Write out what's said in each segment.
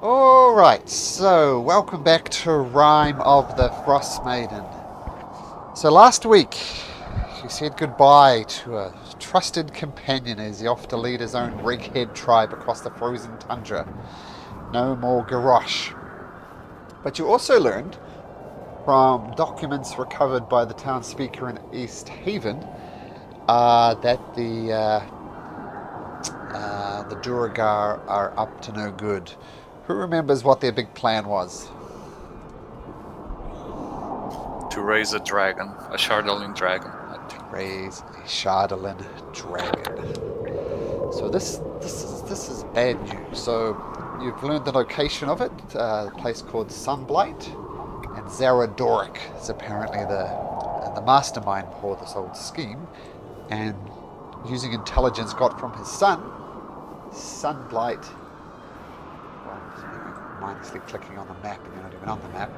Alright, so welcome back to Rime of the Frostmaiden. So last week, he said goodbye to a trusted companion as he off to lead his own righead tribe across the frozen tundra. No more Garrosh. But you also learned from documents recovered by the town speaker in East Haven that the Duragar are up to no good. Who remembers what their big plan was? To raise a dragon, a Shardolin dragon. Raise a Shardolin dragon. So this is bad news. So you've learned the location of it, a place called Sunblight, and Zaradoric is apparently the mastermind for this old scheme, and using intelligence got from his son, Sunblight. Mindlessly clicking on the map and you're not even on the map.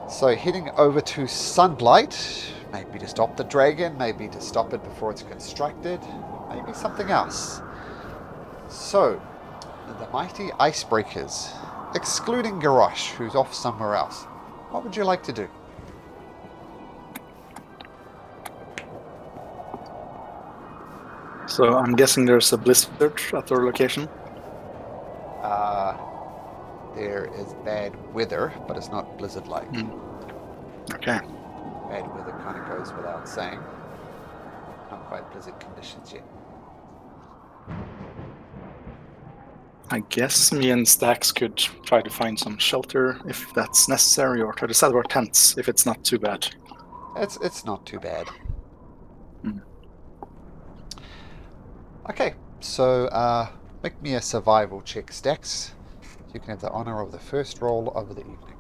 So heading over to Sunblight, maybe to stop the dragon, maybe to stop it before it's constructed, maybe something else. So, the mighty icebreakers, excluding Garrosh, who's off somewhere else. What would you like to do? So I'm guessing there's a blizzard at our location. There is bad weather, but it's not blizzard-like. Okay. Bad weather kind of goes without saying. Not quite blizzard conditions yet. I guess me and Stax could try to find some shelter if that's necessary, or try to set our tents if it's not too bad. It's not too bad. Hmm. Okay, so make me a survival check, Stax. You can have the honor of the first roll of the evening.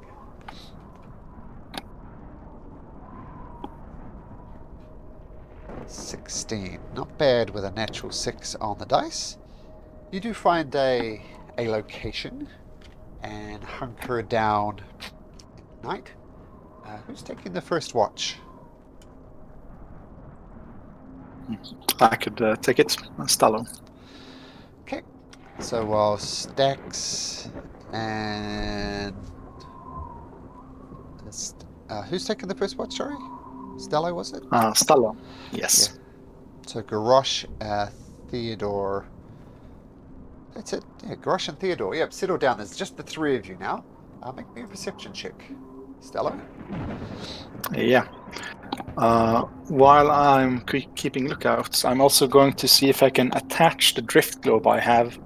$16. Not bad with a natural 6 on the dice. You do find a location and hunker down at night. Who's taking the first watch? I could take it, Stallo. Okay. So while Stax and who's taking the first watch? Sorry, Stello, was it? Stallo. Yes. Yeah. So Garrosh, Theodore. That's it. Yeah, Garrosh and Theodore. Yep, settle down. There's just the three of you now. Make me a perception check, Stello. Yeah. While I'm keeping lookouts, I'm also going to see if I can attach the drift globe I have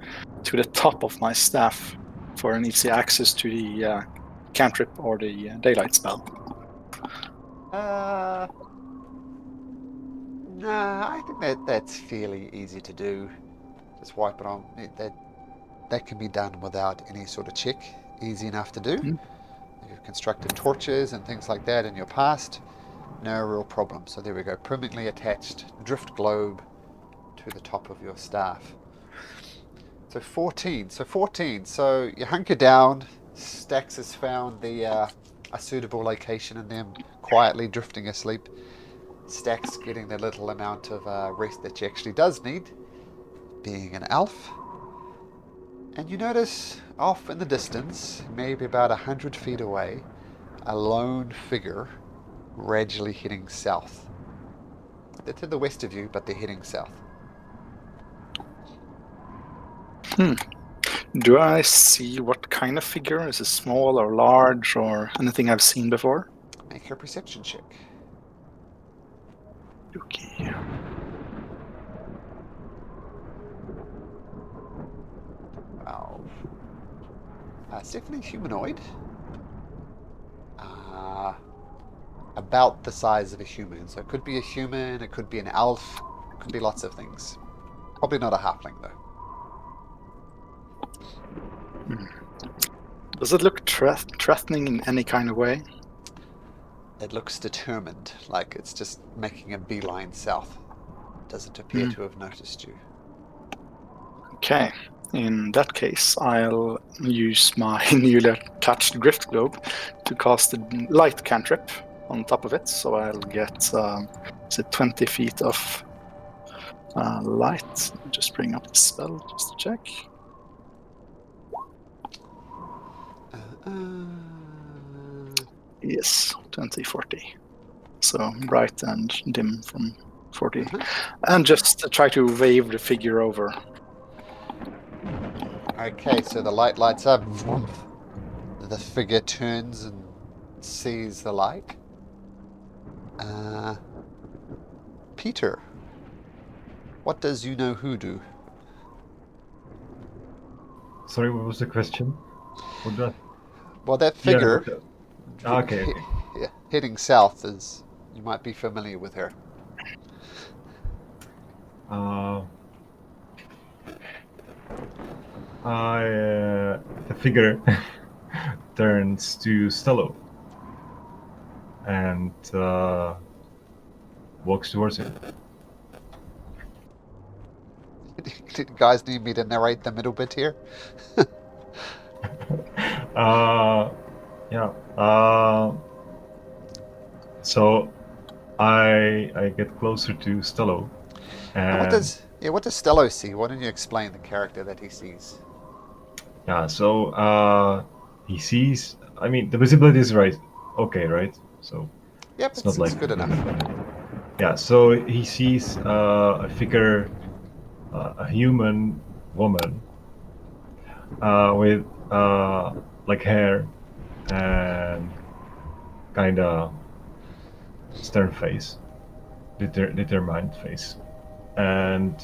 to the top of my staff for an easy access to the cantrip or the daylight spell. Nah, I think that's fairly easy to do. Just wipe it on. That can be done without any sort of check. Easy enough to do. You've constructed torches and things like that in your past. No real problem. So there we go. Permanently attached drift globe to the top of your staff. So 14. So you hunker down. Stax has found a suitable location and them quietly drifting asleep. Stax getting the little amount of rest that she actually does need, being an elf. And you notice off in the distance, maybe about 100 feet away, a lone figure gradually heading south. They're to the west of you, but they're heading south. Do I see what kind of figure? Is it small or large or anything I've seen before? Make your perception check. Okay. Wow. It's definitely humanoid. About the size of a human. So it could be a human, it could be an elf, it could be lots of things. Probably not a halfling though. Does it look threatening in any kind of way? It looks determined, like it's just making a beeline south. Doesn't appear to have noticed you. Okay. In that case, I'll use my newly attached drift globe to cast a light cantrip on top of it, so I'll get 20 feet of light. Just bring up the spell just to check. Yes, 2040. So bright and dim from 40. Uh-huh. And just try to wave the figure over. Okay, so the light lights up. Vroom. The figure turns and sees the light. Peter, what does you know who do? Sorry, what was the question? What that? Well, that Yeah, figure okay. heading south is, you might be familiar with her. The figure turns to Stello and walks towards him. Do you guys need me to narrate the middle bit here? Yeah. So I get closer to Stello, And what does Stello see? Why don't you explain the character that he sees? yeah. So he sees. I mean, the visibility is right. Okay, right. So Yep, it's not like good enough. Yeah. So he sees a figure, a human woman with like hair and kind of stern face, determined face, and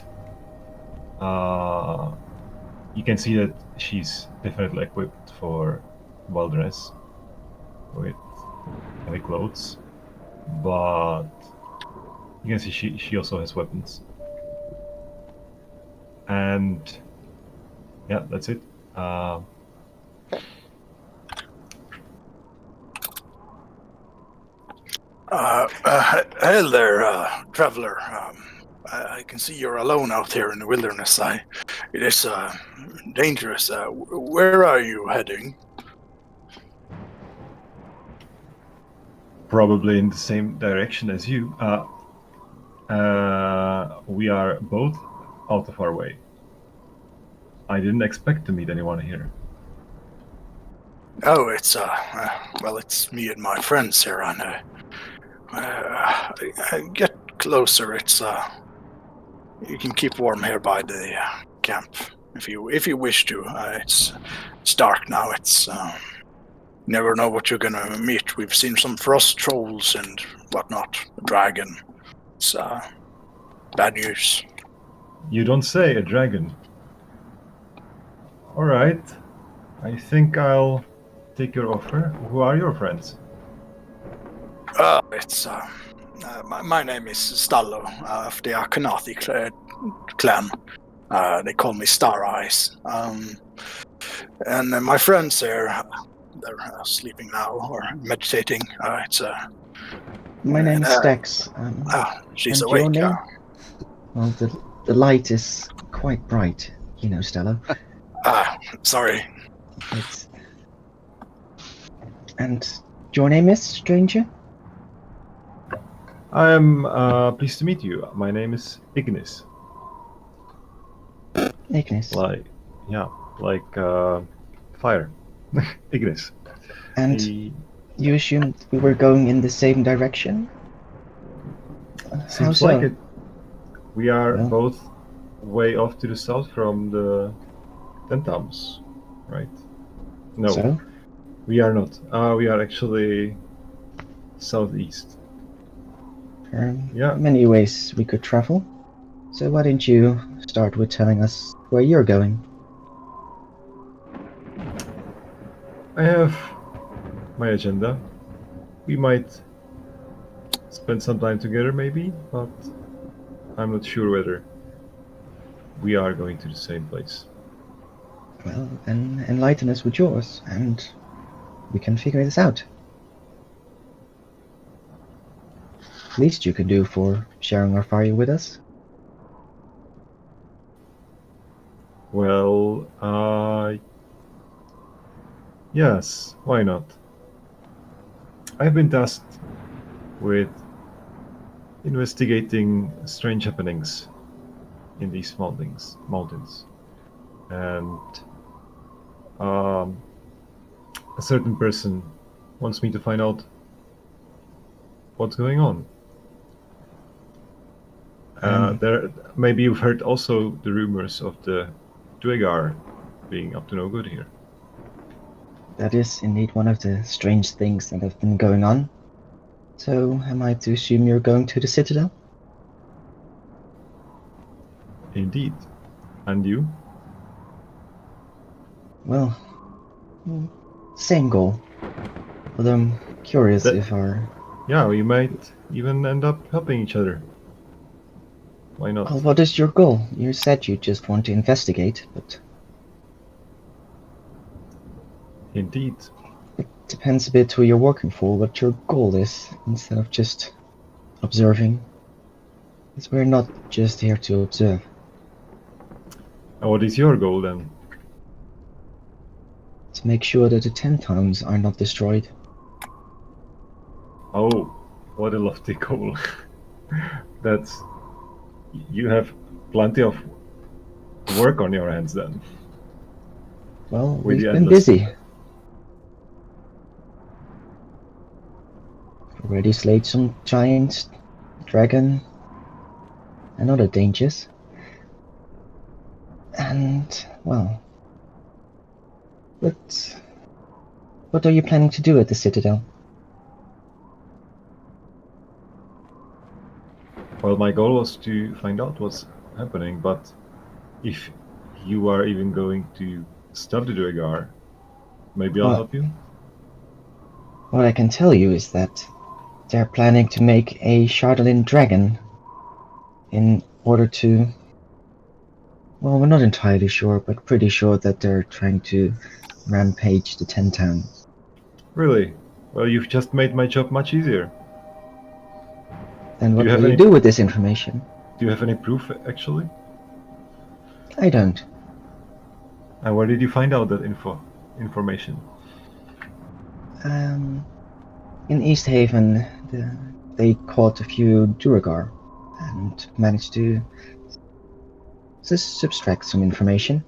you can see that she's definitely equipped for wilderness with heavy clothes, but you can see she also has weapons. And yeah, that's it. Okay. Hey there, traveler. I can see you're alone out here in the wilderness. It is dangerous. Where are you heading? Probably in the same direction as you. We are both out of our way. I didn't expect to meet anyone here. Oh, it's well, it's me and my friends here, and get closer. It's you can keep warm here by the camp if you wish to. It's dark now. It's never know what you're gonna meet. We've seen some frost trolls and whatnot. A dragon. It's bad news. You don't say, a dragon. All right. I think I'll take your offer. Who are your friends? It's my name is Stallo of the Akhenathi clan. They call me Star Eyes. And my friends here, they're sleeping now or meditating. My name is Stax. She's and awake. your name? Well, the light is quite bright, you know, Stella. Sorry. And your name is, stranger? I am pleased to meet you. My name is Ignis. Ignis. Like fire. Ignis. And you assumed we were going in the same direction? How Seems so? like it. We are both way off to the south from the Tentams, right? No, So? we are not. We are actually southeast. There are many ways we could travel. So why don't you start with telling us where you're going? I have my agenda. We might spend some time together maybe, but I'm not sure whether we are going to the same place. Well, then enlighten us with yours, and we can figure this out. Least you can do for sharing our fire with us. Well, yes, why not? I've been tasked with investigating strange happenings in these mountains. And a certain person wants me to find out what's going on. There, maybe you've heard also the rumors of the Duergar being up to no good here. That is indeed one of the strange things that have been going on. So, am I to assume you're going to the Citadel? Indeed. And you? Well, same goal. But I'm curious That- if our... Yeah, we might even end up helping each other. Why not? Well, what is your goal? You said you just want to investigate, but Indeed. it depends a bit who you're working for, what your goal is, instead of just observing. Because we're not just here to observe. And what is your goal then? To make sure that the 10 towns are not destroyed. Oh, what a lofty goal. That's... You have plenty of work on your hands then. Well, With we've the been endless- busy. Already slayed some giants, dragon, and other dangers. And, well... But... What are you planning to do at the Citadel? Well, my goal was to find out what's happening, but if you are even going to study the Duergar, maybe I'll Well- help you? What I can tell you is that they're planning to make a Chardolin dragon in order to... Well, we're not entirely sure, but pretty sure that they're trying to rampage the 10 towns. Really? Well, you've just made my job much easier. Then what you have will you any- do with this information? Do you have any proof, actually? I don't. And where did you find out that information? In East Haven, they caught a few Duergar and managed to subtract some information.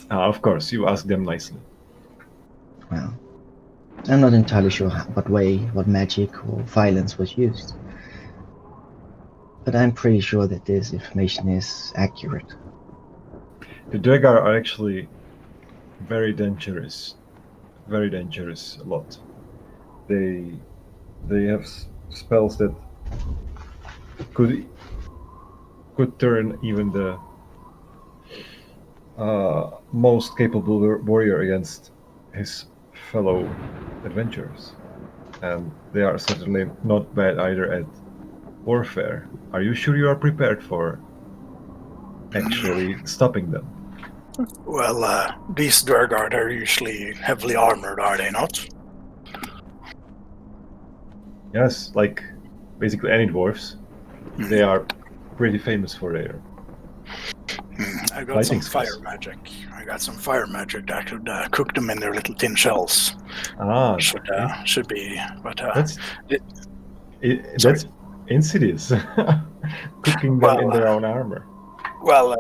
Of course, you asked them nicely. Well, I'm not entirely sure what way, what magic or violence was used. But I'm pretty sure that this information is accurate. The Duergar are actually very dangerous. Very dangerous, a lot. They have spells that could turn even the most capable warrior against his fellow adventurers. And they are certainly not bad either at warfare. Are you sure you are prepared for actually stopping them? Well, these Duergar are usually heavily armored, are they not? Yes, like basically any dwarves. They are pretty famous for their I got fighting some skills. fire magic. I got some fire magic that could cook them in their little tin shells. Should be, but that's Sorry. that's insidious. Cooking them in their own armor. well,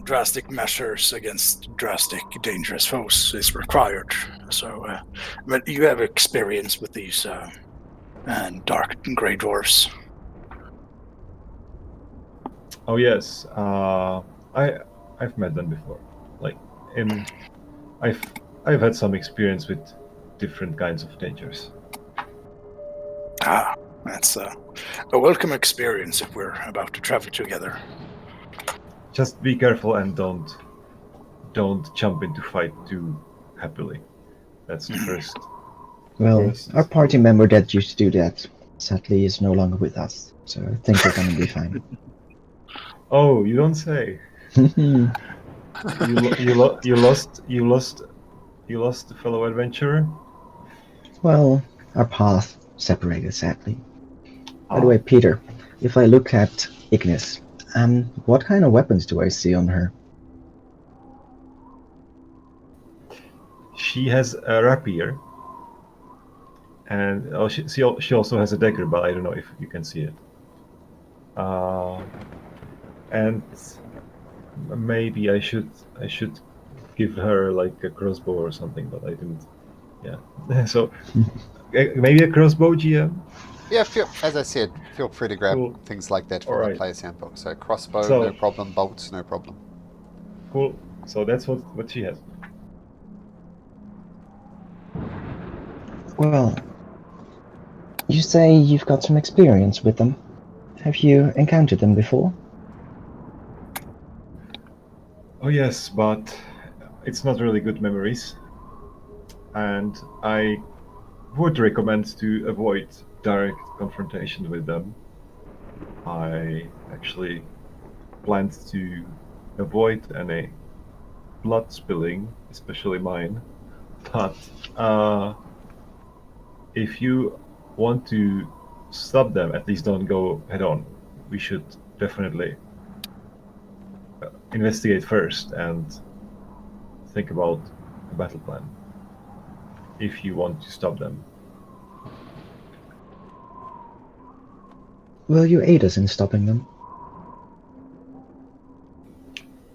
drastic measures against drastic, dangerous foes is required. So, but you have experience with these dark and grey dwarfs. Oh yes, I've met them before. Like I've had some experience with different kinds of dangers. That's a welcome experience if we're about to travel together. Just be careful and don't jump into fight too happily. That's the first. Well, First. our party member that used to do that sadly is no longer with us, so I think we're gonna be fine. Oh, you don't say. You lost a fellow adventurer. Well, our path separated sadly. By the Oh. way, Peter, if I look at Ignis, what kind of weapons do I see on her? She has a rapier, and she also has a dagger, but I don't know if you can see it. And maybe I should give her like a crossbow or something, but I didn't. Yeah. So maybe a crossbow, GM. Yeah, as I said, feel free to grab Cool. things like that from the Alright. player's handbook. So crossbow, So- no problem. Bolts, no problem. Cool. So that's what she has. Well, you say you've got some experience with them. Have you encountered them before? Oh yes, but it's not really good memories, and I would recommend to avoid direct confrontation with them. I actually planned to avoid any blood spilling, especially mine. But if you want to stop them, at least don't go head on. We should definitely investigate first and think about a battle plan if you want to stop them. Will you aid us in stopping them?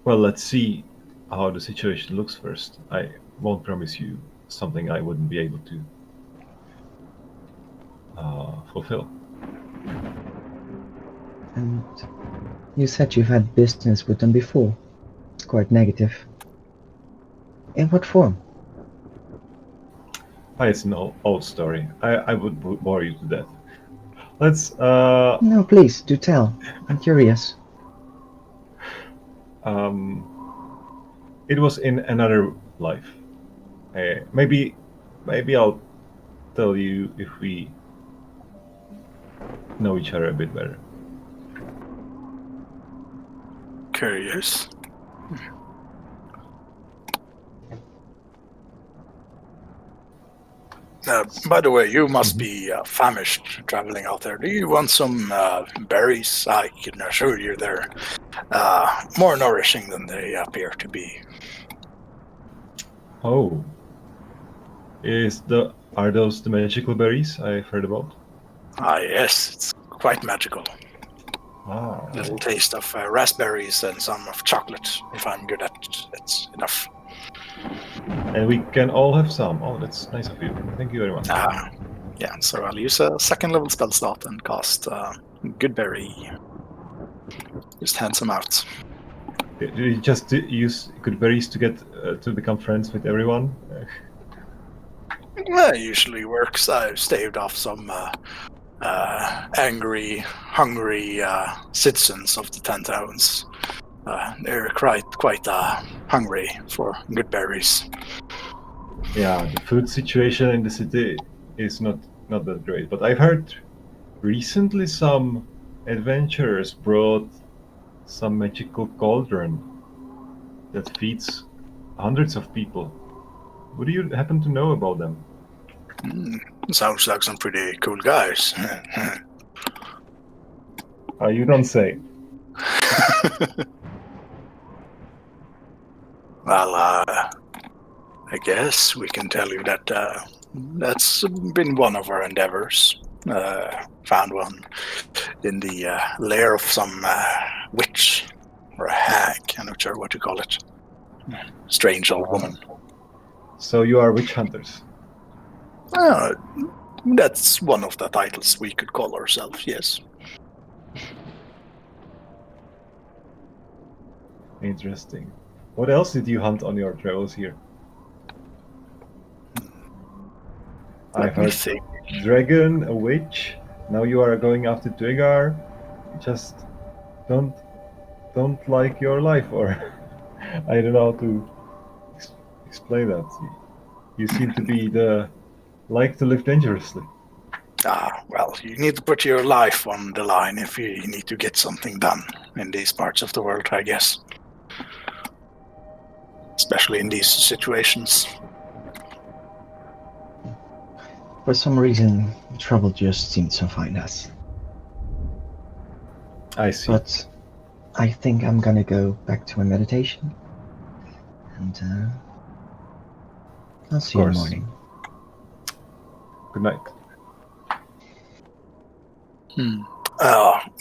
Well, let's see how the situation looks first. I won't promise you something I wouldn't be able to fulfill. And you said you've had business with them before. Quite negative. In what form? It's an old story. I would bore you to death. Let's. No, please, do tell. I'm curious. It was in another life. Maybe I'll tell you if we know each other a bit better. Curious. By the way, you must be famished traveling out there. Do you want some berries? I can assure you they're more nourishing than they appear to be. Oh, are those the magical berries I've heard about? Ah, yes, it's quite magical. Ah, Little taste of raspberries and some of chocolate. If I'm good at it, enough. and we can all have some. Oh, that's nice of you. Thank you very much. Yeah, so I'll use a second level spell slot and cast Goodberry. Just hand some out. Do you just use good berries to get to become friends with everyone? That usually works. I've staved off some angry, hungry citizens of the 10 towns. They're quite hungry for good berries. Yeah, the food situation in the city is not that great. But I've heard recently some adventurers brought some magical cauldron that feeds hundreds of people. Would you happen to know about them? Sounds like some pretty cool guys. You don't say. Well, I guess we can tell you that that's been one of our endeavors. Found one in the lair of some witch or a hag. I'm not sure what to call it. Strange old woman. So you are witch hunters. That's one of the titles we could call ourselves, yes. Interesting. What else did you hunt on your travels here? I've heard dragon, a witch. Now you are going after Dwegar. Just don't like your life, or I don't know how to explain that. You seem to be like to live dangerously. Well, you need to put your life on the line if you need to get something done in these parts of the world, I guess. Especially in these situations. For some reason, trouble just seemed to find us. I see. But I think I'm gonna go back to my meditation. And I'll see you in the morning. Good night.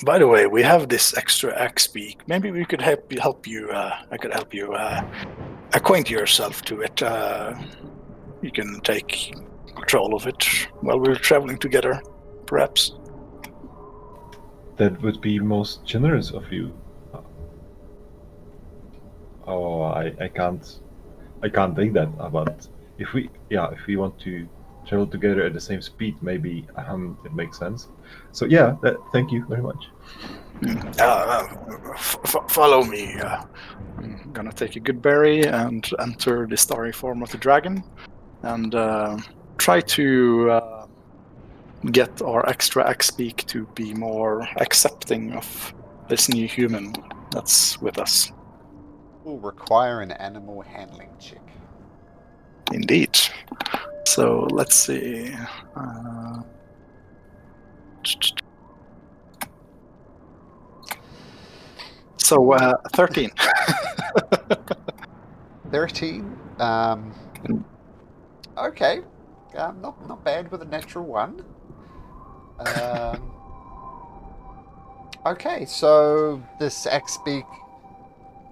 By the way, we have this extra axe beak. Maybe we could help you. I could help you acquaint yourself to it. You can take control of it while we're traveling together, perhaps. That would be most generous of you. Oh, I can't take that. But if we want to travel together at the same speed, maybe it makes sense. So yeah, thank you very much. Follow me. I'm gonna take a good berry and enter the starry form of the dragon, and try to get our extra X-Speak to be more accepting of this new human that's with us. Will require an animal handling check. Indeed. So let's see. 13. 13. Okay. Not bad with a natural 1. Okay, so this Axbeak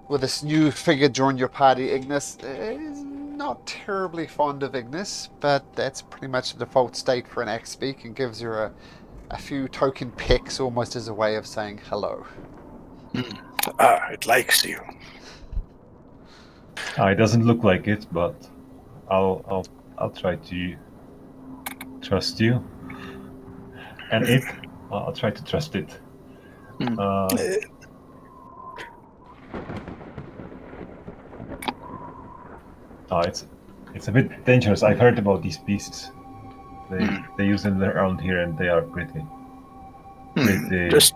with this new figure join your party, Ignis, is not terribly fond of Ignis, but that's pretty much the default state for an Axbeak and gives her a few token pecks almost as a way of saying hello. It likes you. It doesn't look like it, but I'll try to trust you, and I'll try to trust it. It's a bit dangerous. I've heard about these beasts. They use them around here, and they are pretty. Just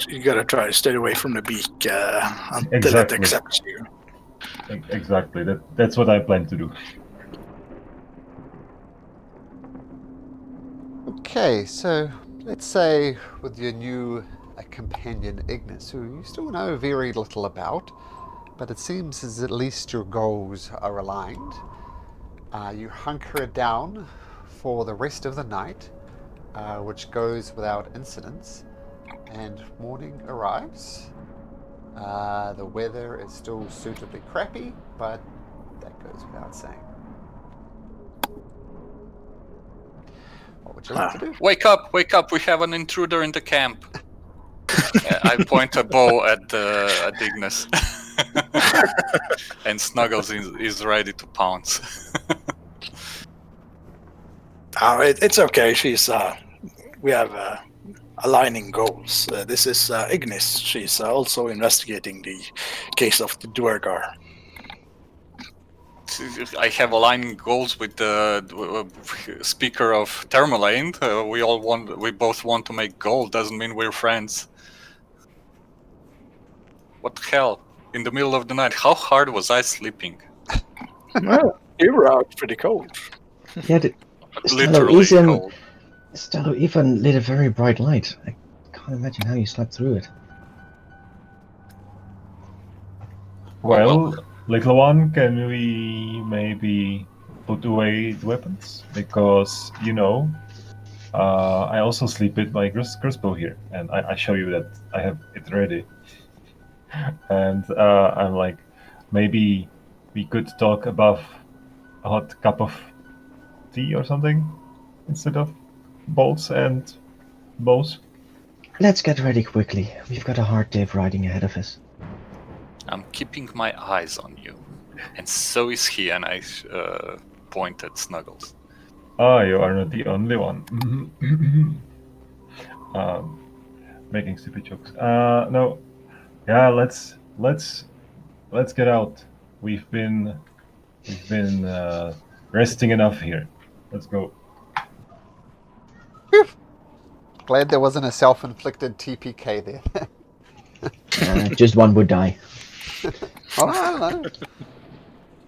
you gotta try to stay away from the beak until it accepts you. Exactly. That's what I plan to do. Okay, so let's say with your new companion Ignis, who you still know very little about, but it seems as at least your goals are aligned. You hunker down for the rest of the night, which goes without incidents, and morning arrives. The weather is still suitably crappy, but that goes without saying. What would you like to do? Wake up! We have an intruder in the camp. I point a bow at Ignis. And Snuggles is ready to pounce. It's okay. We have aligning goals. This is Ignis. She's also investigating the case of the Duergar. I have aligning goals with the speaker of Thermalane. We both want to make gold. Doesn't mean we're friends. What the hell? In the middle of the night, how hard was I sleeping? Well, you were out pretty cold. Yeah, Literally cold. Stalo even lit a very bright light. I can't imagine how you slept through it. Well, little one, can we maybe put away the weapons? Because, I also sleep with my crossbow here, and I show you that I have it ready. And I'm like, maybe we could talk above a hot cup of tea or something instead of bolts and bows. Let's get ready quickly. We've got a hard day of riding ahead of us. I'm keeping my eyes on you. And so is he, and I point at Snuggles. You are not the only one. Making stupid jokes. No. Yeah, let's get out. We've been resting enough here. Let's go. Whew. Glad there wasn't a self-inflicted TPK there. Just one would die. Oh, I don't know.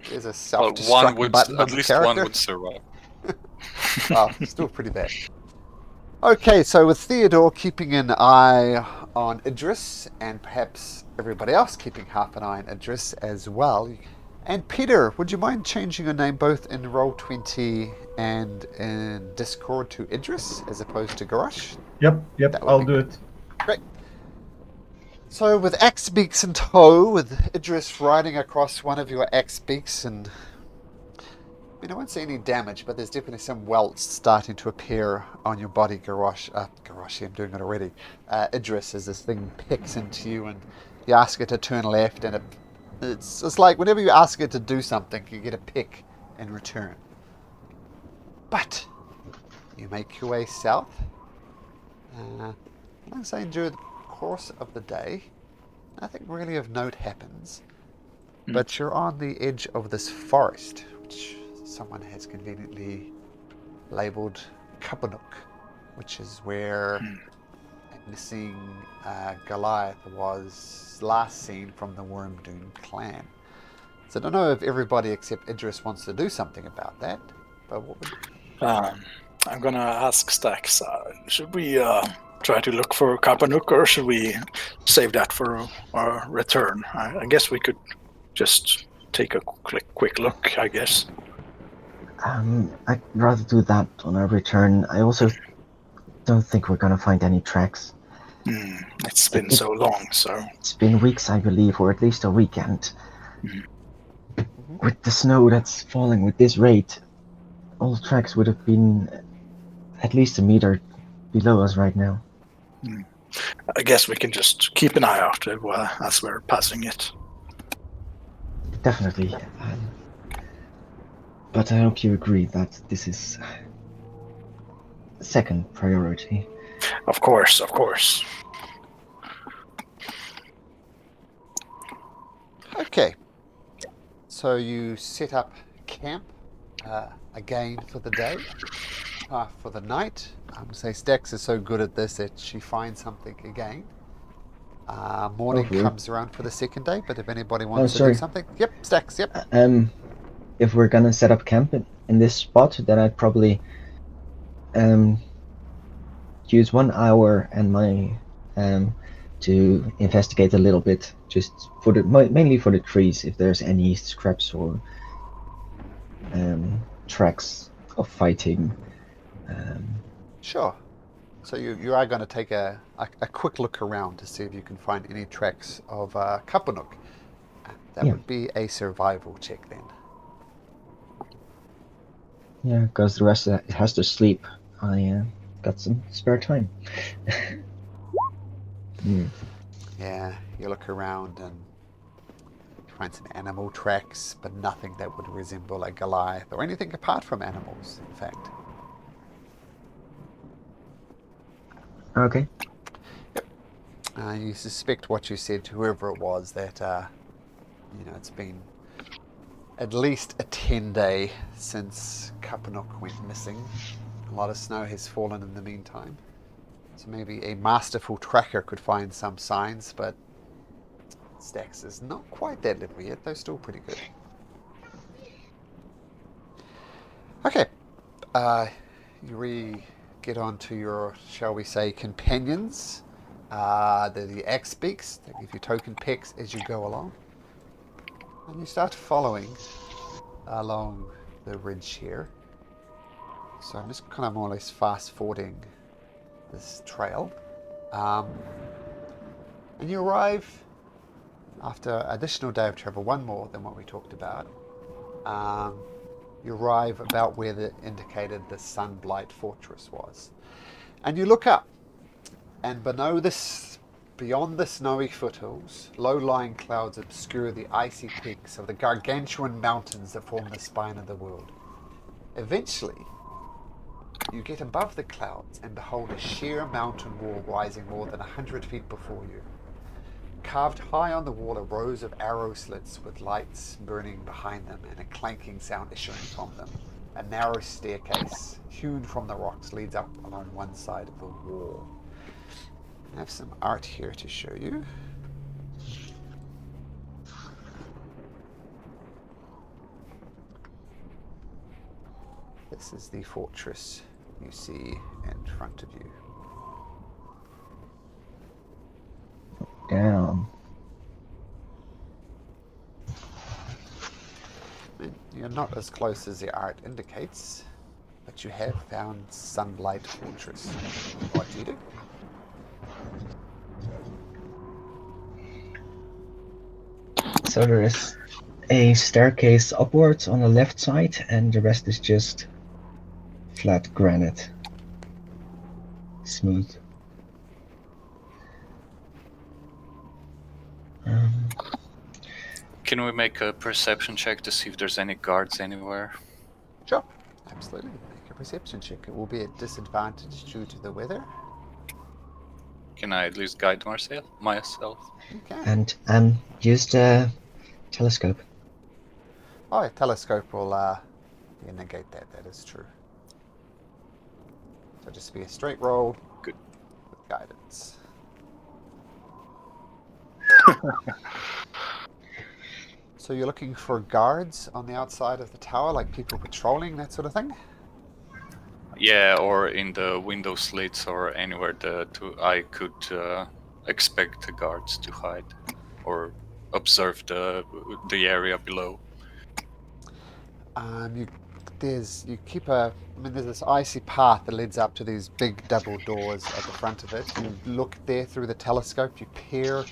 There's a self-destruct button on the character. One would survive. Well, still pretty bad. Okay, so with Theodore keeping an eye on Idris, and perhaps everybody else keeping half an eye on Idris as well. And Peter, would you mind changing your name both in Roll20 and in Discord to Idris as opposed to Garrosh? Yep, I'll do it. Great. So with axe beaks in tow, with Idris riding across one of your axe beaks, and I won't say any damage, but there's definitely some welts starting to appear on your body, Garashi, I'm doing it already. Idris, as this thing picks into you, and you ask it to turn left, and it's like whenever you ask it to do something, you get a pick in return. But you make your way south. I'm saying during the course of the day, nothing really of note happens. But you're on the edge of this forest, which someone has conveniently labelled Kapanuk, which is where a missing Goliath was last seen from the Wormdoon clan. So I don't know if everybody except Idris wants to do something about that, but what would... I'm gonna ask Stax, should we try to look for Kapanuk, or should we save that for our return? I guess we could just take a quick look, I guess. I'd rather do that on our return. I also don't think we're gonna find any tracks. It's been so long, so... It's been weeks, I believe, or at least a weekend. With the snow that's falling with this rate, all tracks would have been at least a meter below us right now. I guess we can just keep an eye out as we're passing it. Definitely. But I hope you agree that this is second priority. Of course, of course. Okay. So you set up camp again for the day, for the night. Say Stax is so good at this that she finds something again. Morning comes around for the second day, but if anybody wants to do something... Yep, Stax, yep. If we're gonna set up camp in this spot, then I'd probably use 1 hour and my to investigate a little bit, just for mainly for the trees, if there's any scraps or tracks of fighting. Sure. So you are going to take a quick look around to see if you can find any tracks of Kapanuk. That would be a survival check then. Yeah, because the rest of it has to sleep. I got some spare time. Yeah, you look around and find some animal tracks, but nothing that would resemble a Goliath or anything apart from animals, in fact. Okay. Yep. You suspect what you said to whoever it was, that it's been at least a 10-day since Kapanuk went missing. A lot of snow has fallen in the meantime. So maybe a masterful tracker could find some signs, but Stax is not quite that level yet, though still pretty good. Okay. You get on to your, shall we say, companions. The axe beaks. They give you token pecks as you go along. And you start following along the ridge here. So I'm just kind of more or less fast forwarding this trail. And you arrive after an additional day of travel, one more than what we talked about. You arrive about where the indicated the Sunblight Fortress was. And you look up, and beyond the snowy foothills, low-lying clouds obscure the icy peaks of the gargantuan mountains that form the spine of the world. Eventually, you get above the clouds and behold a sheer mountain wall rising more than 100 feet before you. Carved high on the wall are rows of arrow slits with lights burning behind them and a clanking sound issuing from them. A narrow staircase, hewn from the rocks, leads up along one side of the wall. I have some art here to show you. This is the fortress you see in front of you. Down. You're not as close as the art indicates, but you have found Sunblight Fortress. What do you do? So there is a staircase upwards on the left side, and the rest is just flat granite. Smooth. Can we make a perception check to see if there's any guards anywhere? Sure. Absolutely. Make a perception check. It will be at disadvantage due to the weather. Can I at least guide myself? Okay. And use the telescope. Oh, a telescope will negate that. That is true. So just be a straight roll. Good. With guidance. So you're looking for guards on the outside of the tower, like people patrolling, that sort of thing? Yeah, or in the window slits or anywhere I could expect the guards to hide or observe the area below. There's this icy path that leads up to these big double doors at the front of it. You look there through the telescope, you peer,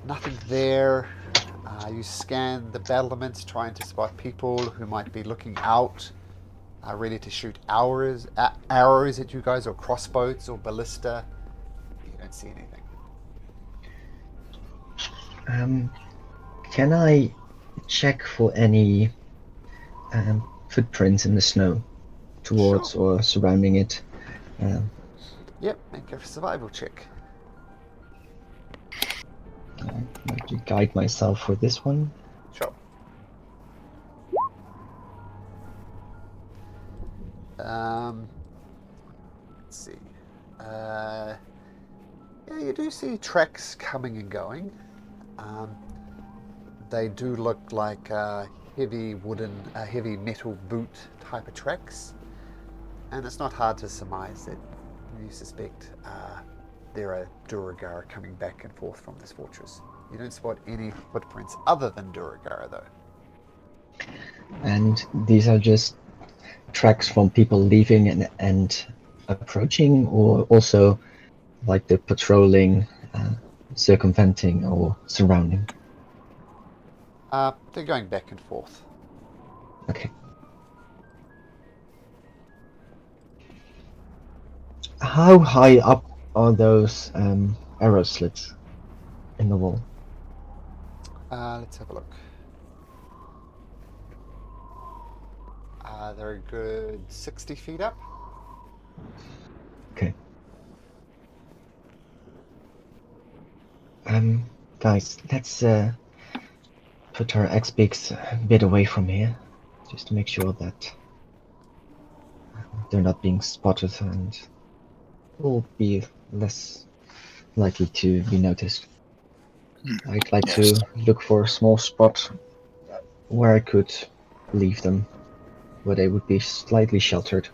nothing there. You scan the battlements, trying to spot people who might be looking out, ready to shoot arrows at you guys, or crossbows or ballista. You don't see anything. Can I check for any footprints in the snow towards or surrounding it? Yep, make a survival check. I'd like to guide myself for this one. Sure. Let's see. Yeah, you do see tracks coming and going. They do look like heavy metal boot type of tracks, and it's not hard to surmise that you suspect there are Duergar coming back and forth from this fortress. You don't spot any footprints other than Duergar, though. And these are just tracks from people leaving and approaching, or also like the patrolling, circumventing or surrounding? They're going back and forth. Okay. How high up are those arrow slits in the wall? Let's have a look. They're a good 60 feet up. Okay. Guys, let's put our X-Beaks a bit away from here, just to make sure that they're not being spotted and will be less likely to be noticed. I'd like to look for a small spot where I could leave them, where they would be slightly sheltered.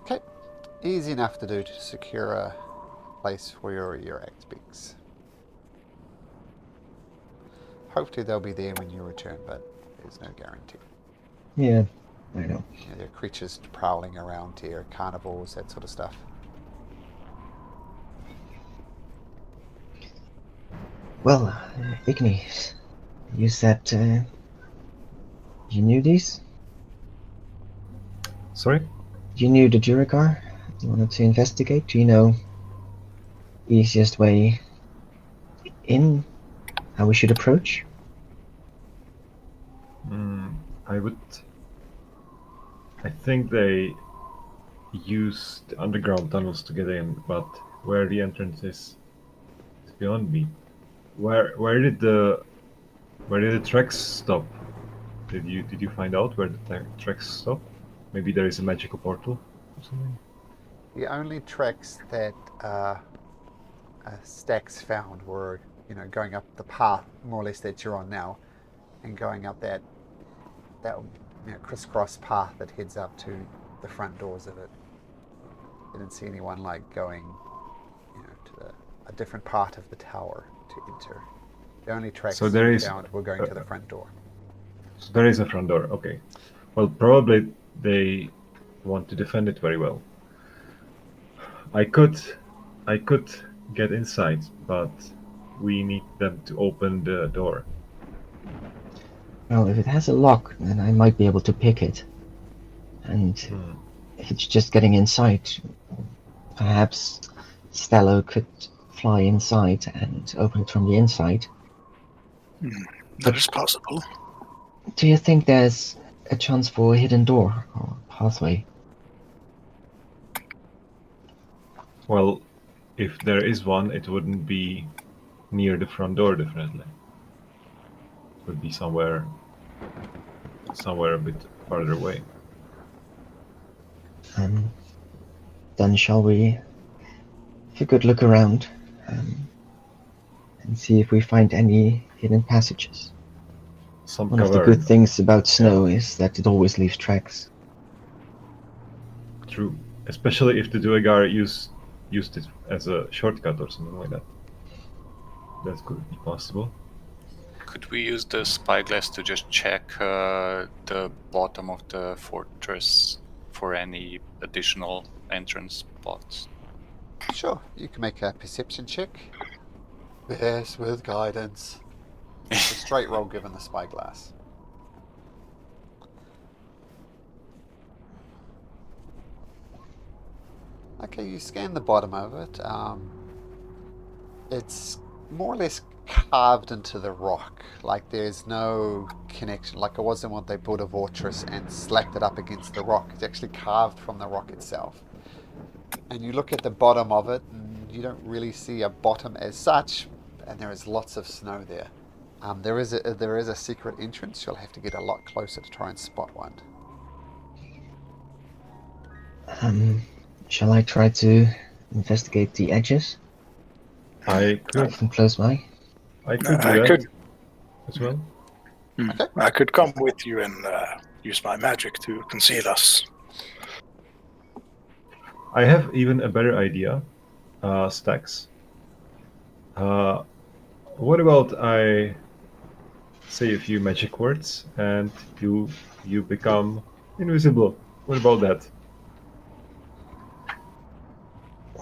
Okay, easy enough to do to secure a place for your X-Beaks. Hopefully they'll be there when you return, but there's no guarantee. Yeah, I know. There are creatures prowling around here, carnivores, that sort of stuff. Well, Ignis, you said you knew these? Sorry? You knew the Duergar? You wanted to investigate? Do you know easiest way in? How we should approach? I think they use the underground tunnels to get in, but where the entrance is beyond me. Where did the tracks stop? Did you find out where the tracks stop? Maybe there is a magical portal or something. The only tracks that Stax found were, going up the path more or less that you're on now, and going up that crisscross path that heads up to the front doors of it. You didn't see anyone going, to a different part of the tower to enter. The only tracks we found were going to the front door. So there is a front door. Okay. Well, probably they want to defend it very well. I could get inside, but we need them to open the door? Well, if it has a lock, then I might be able to pick it. And if it's just getting inside, perhaps Stello could fly inside and open it from the inside. That is possible. Do you think there's a chance for a hidden door or pathway? Well, if there is one, it wouldn't be near the front door, definitely. It would be somewhere a bit farther away. Then shall we have a good look around and see if we find any hidden passages? Some One of cover. the good things about snow is that it always leaves tracks. True. Especially if the Duergar used it as a shortcut or something like that. That could be possible. Could we use the spyglass to just check the bottom of the fortress for any additional entrance spots? Sure, you can make a perception check. Yes, with guidance. It's a straight roll given the spyglass. Okay, you scan the bottom of it. It's more or less carved into the rock. Like there's no connection. Like it wasn't when they built a fortress and slapped it up against the rock. It's actually carved from the rock itself. And you look at the bottom of it, and you don't really see a bottom as such. And there is lots of snow there. There is a secret entrance. You'll have to get a lot closer to try and spot one. Shall I try to investigate the edges? I could From close by? I could do I that could. as well. Okay. I could come with you and use my magic to conceal us. I have even a better idea. Stacks. What about I say a few magic words and you become invisible? What about that?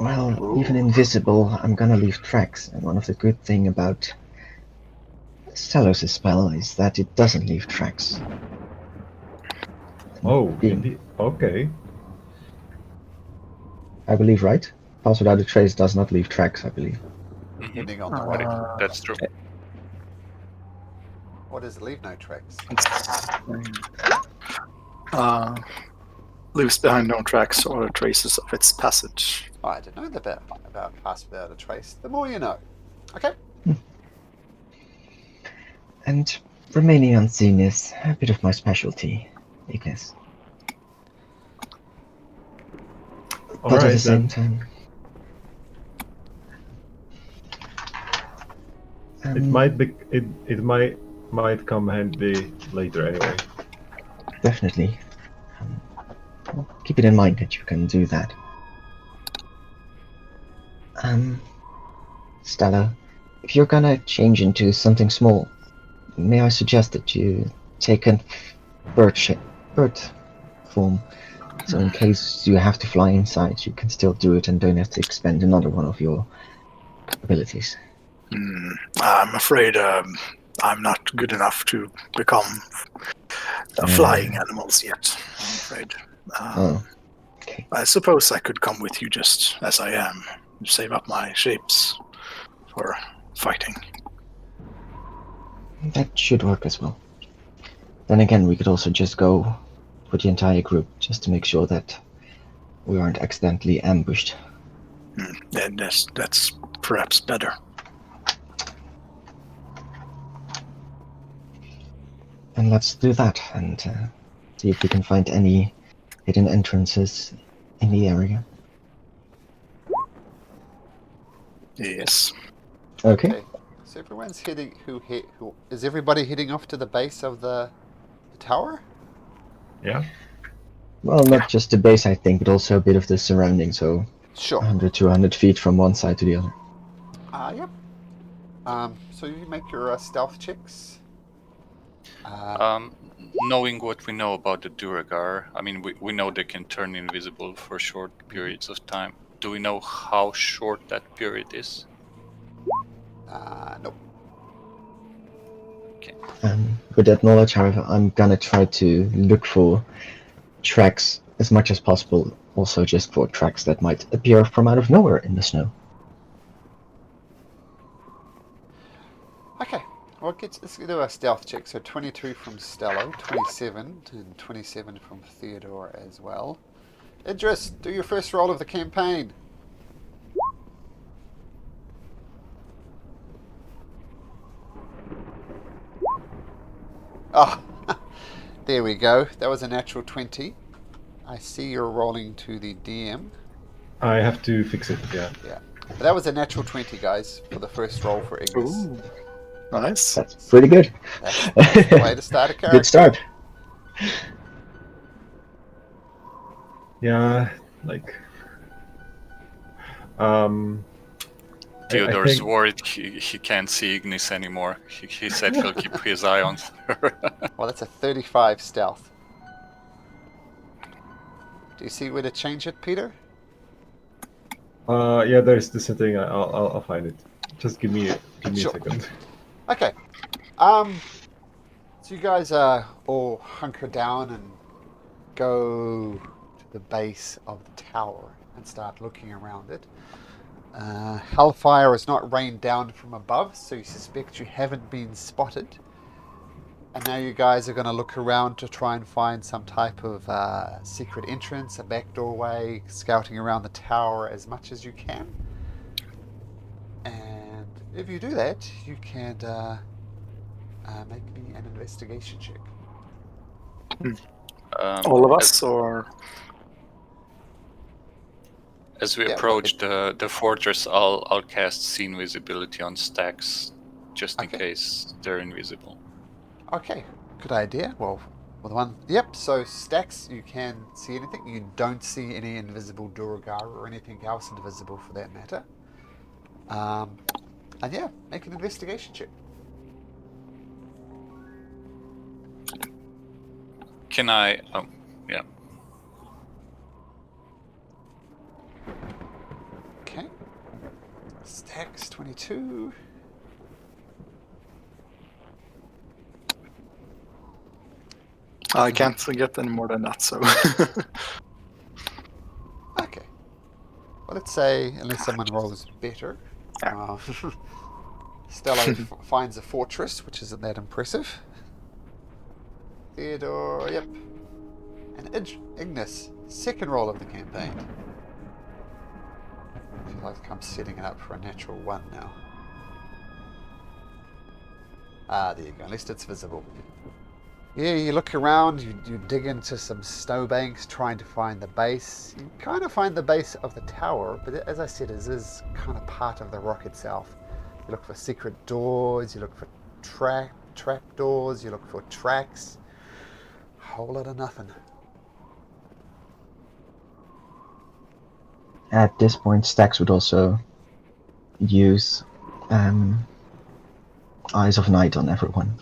Well, even invisible, I'm gonna leave tracks, and one of the good thing about Stelos' spell is that it doesn't leave tracks. Oh, Being- indeed. Okay. I believe, right? Pass without a trace does not leave tracks, I believe. Depending on the rock. That's true. What is leave no tracks? Leaves behind no tracks or traces of its passage. Oh, I didn't know the bit about pass without a trace. The more you know. Okay. And remaining unseen is a bit of my specialty, I guess. All But at right the same then. time... It might be. It might come handy later anyway. Definitely. Well, keep it in mind that you can do that. Stella, if you're gonna change into something small, may I suggest that you take a bird form, so in case you have to fly inside, you can still do it and don't have to expend another one of your abilities. I'm afraid I'm not good enough to become flying animals yet. I'm afraid. Okay. I suppose I could come with you just as I am, save up my shapes for fighting. That should work as well. Then again, we could also just go with the entire group, just to make sure that we aren't accidentally ambushed. And that's perhaps better. And let's do that, and see if we can find any hidden entrances in the area. Yes. Okay. So everyone's heading. Who is everybody heading off to the base of the tower? Yeah. Well, not just the base, I think, but also a bit of the surrounding, so Sure. 100, 200 feet from one side to the other. Yep. So you make your stealth checks. Knowing what we know about the Duergar, I mean, we know they can turn invisible for short periods of time. Do we know how short that period is? Nope. With that knowledge, however, I'm gonna try to look for tracks as much as possible, also just for tracks that might appear from out of nowhere in the snow. Okay. Well, let's do a stealth check. So 22 from Stello, 27, and 27 from Theodore as well. Idris, do your first roll of the campaign. Oh, there we go. That was a natural 20. I see you're rolling to the DM. I have to fix it, yeah. Yeah. But that was a natural 20, guys, for the first roll for Ignis. Ooh, nice. That's pretty good. That's the way to start a character. Good start. Yeah, like... Theodore's think- worried he can't see Ignis anymore. He said he'll keep his eye on her. Well, that's a 35 stealth. Do you see where to change it, Peter? Yeah, there's the setting. I'll find it. Just give me Sure. a second. Okay. So you guys all hunker down and go to the base of the tower and start looking around it. Hellfire has not rained down from above, so you suspect you haven't been spotted. And now you guys are going to look around to try and find some type of secret entrance, a back doorway, scouting around the tower as much as you can. And if you do that, you can make me an investigation check. All of us, or As we Yeah, approach the fortress, I'll cast see invisibility on stacks, just in Okay. case they're invisible. Okay, good idea. Well, with one, yep. So stacks, you can see anything. You don't see any invisible Duergar or anything else invisible for that matter. And yeah, make an investigation check. Can I? Oh, yeah. Okay. Stacks 22. I can't get any more than that, so... Okay. Well, let's say, unless someone rolls better, Stella finds a fortress, which isn't that impressive. Theodore, yep. And Ignis, second roll of the campaign. I feel like I'm setting it up for a natural 1 now. Ah, there you go. At least it's visible. Yeah, you look around, you dig into some snowbanks trying to find the base. You kind of find the base of the tower, but as I said, it is kind of part of the rock itself. You look for secret doors, you look for trap doors, you look for tracks. Whole lot of nothing. At this point, Stax would also use Eyes of Night on everyone.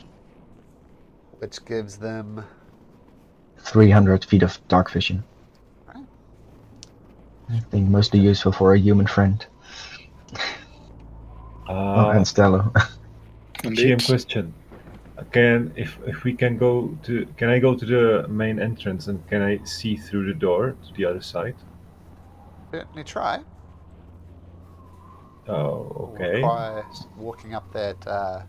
Which gives them 300 feet of dark vision. Right. I think mostly useful for a human friend. And Stello. GM question. If we can go to, can I go to the main entrance and can I see through the door to the other side? certainly try. Oh, okay. Require walking up that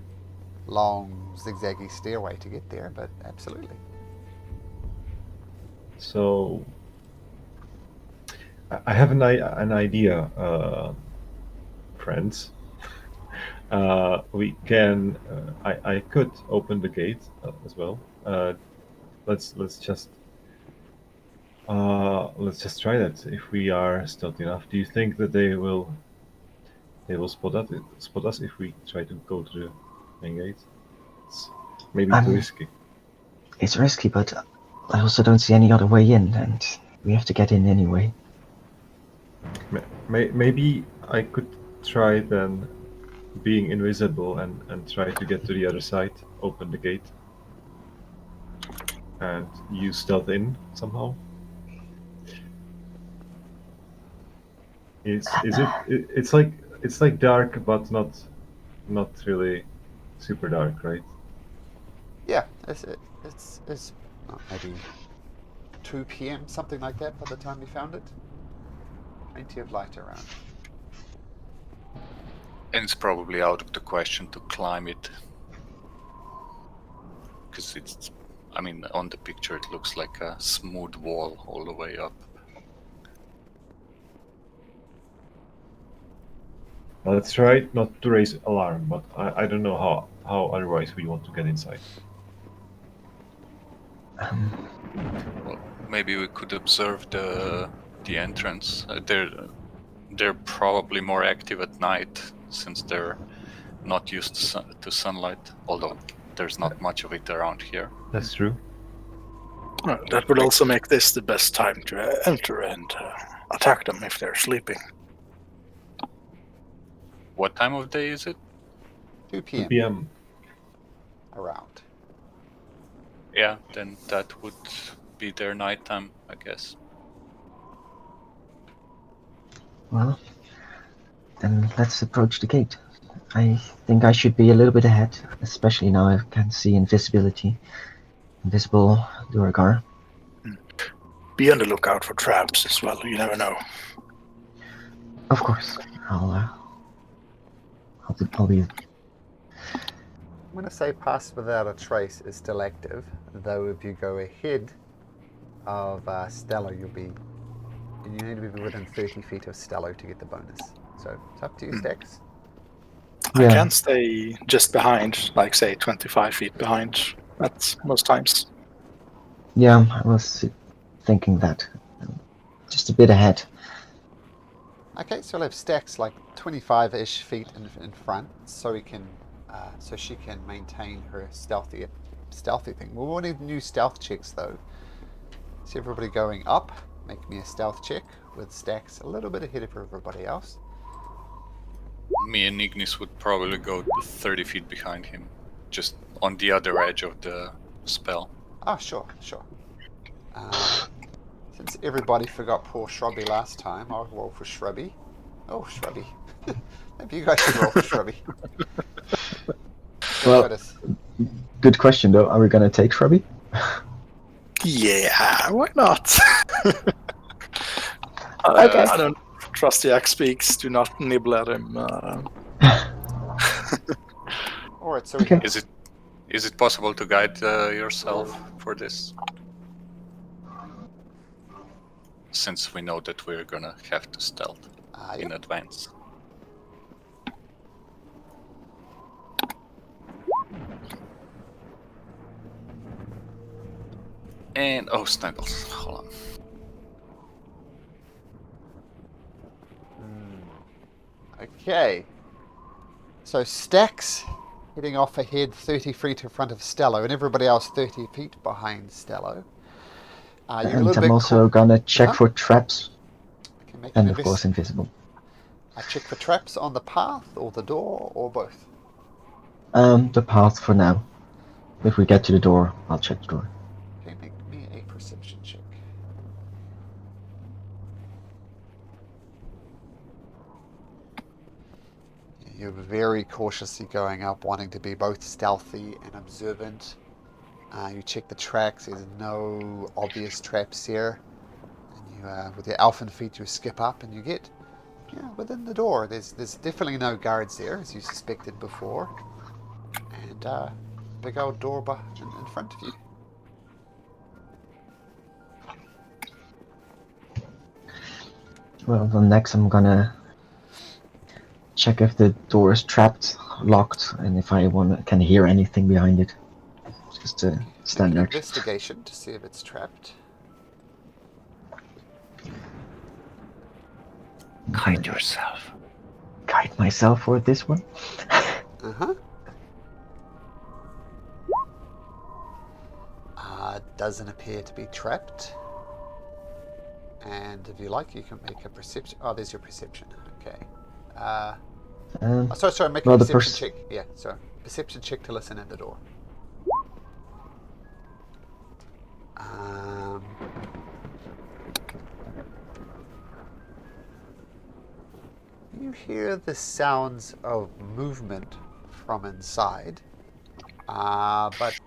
long zigzaggy stairway to get there, but absolutely. So I have an idea, friends. We can. I could open the gate as well. Let's just try that. If we are stealthy enough, do you think that they will spot us if we try to go to the main gate? It's maybe too risky. It's risky, but I also don't see any other way in, and we have to get in anyway. Maybe I could try then being invisible and try to get to the other side, open the gate, and use stealth in somehow. It's like dark but not not really super dark, right? Yeah, it's maybe 2 p.m. something like that by the time we found it. Plenty of light around. And it's probably out of the question to climb it. Because it's, I mean, on the picture it looks like a smooth wall all the way up. Well, let's try not to raise alarm, but I don't know how otherwise we want to get inside. Well, maybe we could observe the entrance. They're probably more active at night since they're not used to sunlight. Although there's not much of it around here. That's true. That would also make this the best time to enter and attack them if they're sleeping. What time of day is it? 2 2 p.m. p.m. around. Yeah, then that would be their nighttime, I guess. Well, then let's approach the gate. I think I should be a little bit ahead, especially now I can see invisible Duergar. Be on the lookout for traps as well. You never know. Of course, I'll be. I'm going to say pass without a trace is still active, though if you go ahead of Stello, you need to be within 30 feet of Stello to get the bonus. So it's up to you, Stax. Yeah. I can stay just behind, like say 25 feet behind at most times. Yeah, I was thinking that. Just a bit ahead. Okay, so we'll have Stax like 25-ish feet in front, so she can maintain her stealthy thing. We will need new stealth checks though. See everybody going up. Make me a stealth check with Stax a little bit ahead of everybody else. Me and Ignis would probably go 30 feet behind him, just on the other edge of the spell. Oh, sure. Since everybody forgot poor Shrubby last time, I'll roll for Shrubby. Oh, Shrubby. Maybe you guys should roll for Shrubby. Well, good question though. Are we gonna take Shrubby? Yeah, why not? Okay. I don't trust the Axe speaks. Do not nibble at him. Alright, so we Okay. have Is it possible to guide yourself for this? Since we know that we're gonna have to stealth in advance. And Snuggles, hold on. Okay. So Stax heading off ahead 30 feet in front of Stello, and everybody else 30 feet behind Stello. And I'm also gonna check for traps. And of course invisible. I check for traps on the path, or the door, or both. The path for now. If we get to the door, I'll check the door. Okay, make me a perception check. You're very cautiously going up, wanting to be both stealthy and observant. You check the tracks, there's no obvious traps here. And you, with your elfin feet, you skip up and you get within the door. There's definitely no guards there, as you suspected before. And big old door in front of you. Well, then next I'm gonna check if the door is trapped, locked, and if I can hear anything behind it. Just a standard. Investigation to see if it's trapped. Guide yourself. Guide myself for this one. Uh-huh. Doesn't appear to be trapped. And if you like, you can make a perception. Oh, there's your perception. Okay. Sorry, make a perception check. Yeah, so perception check to listen in the door. You hear the sounds of movement from inside, but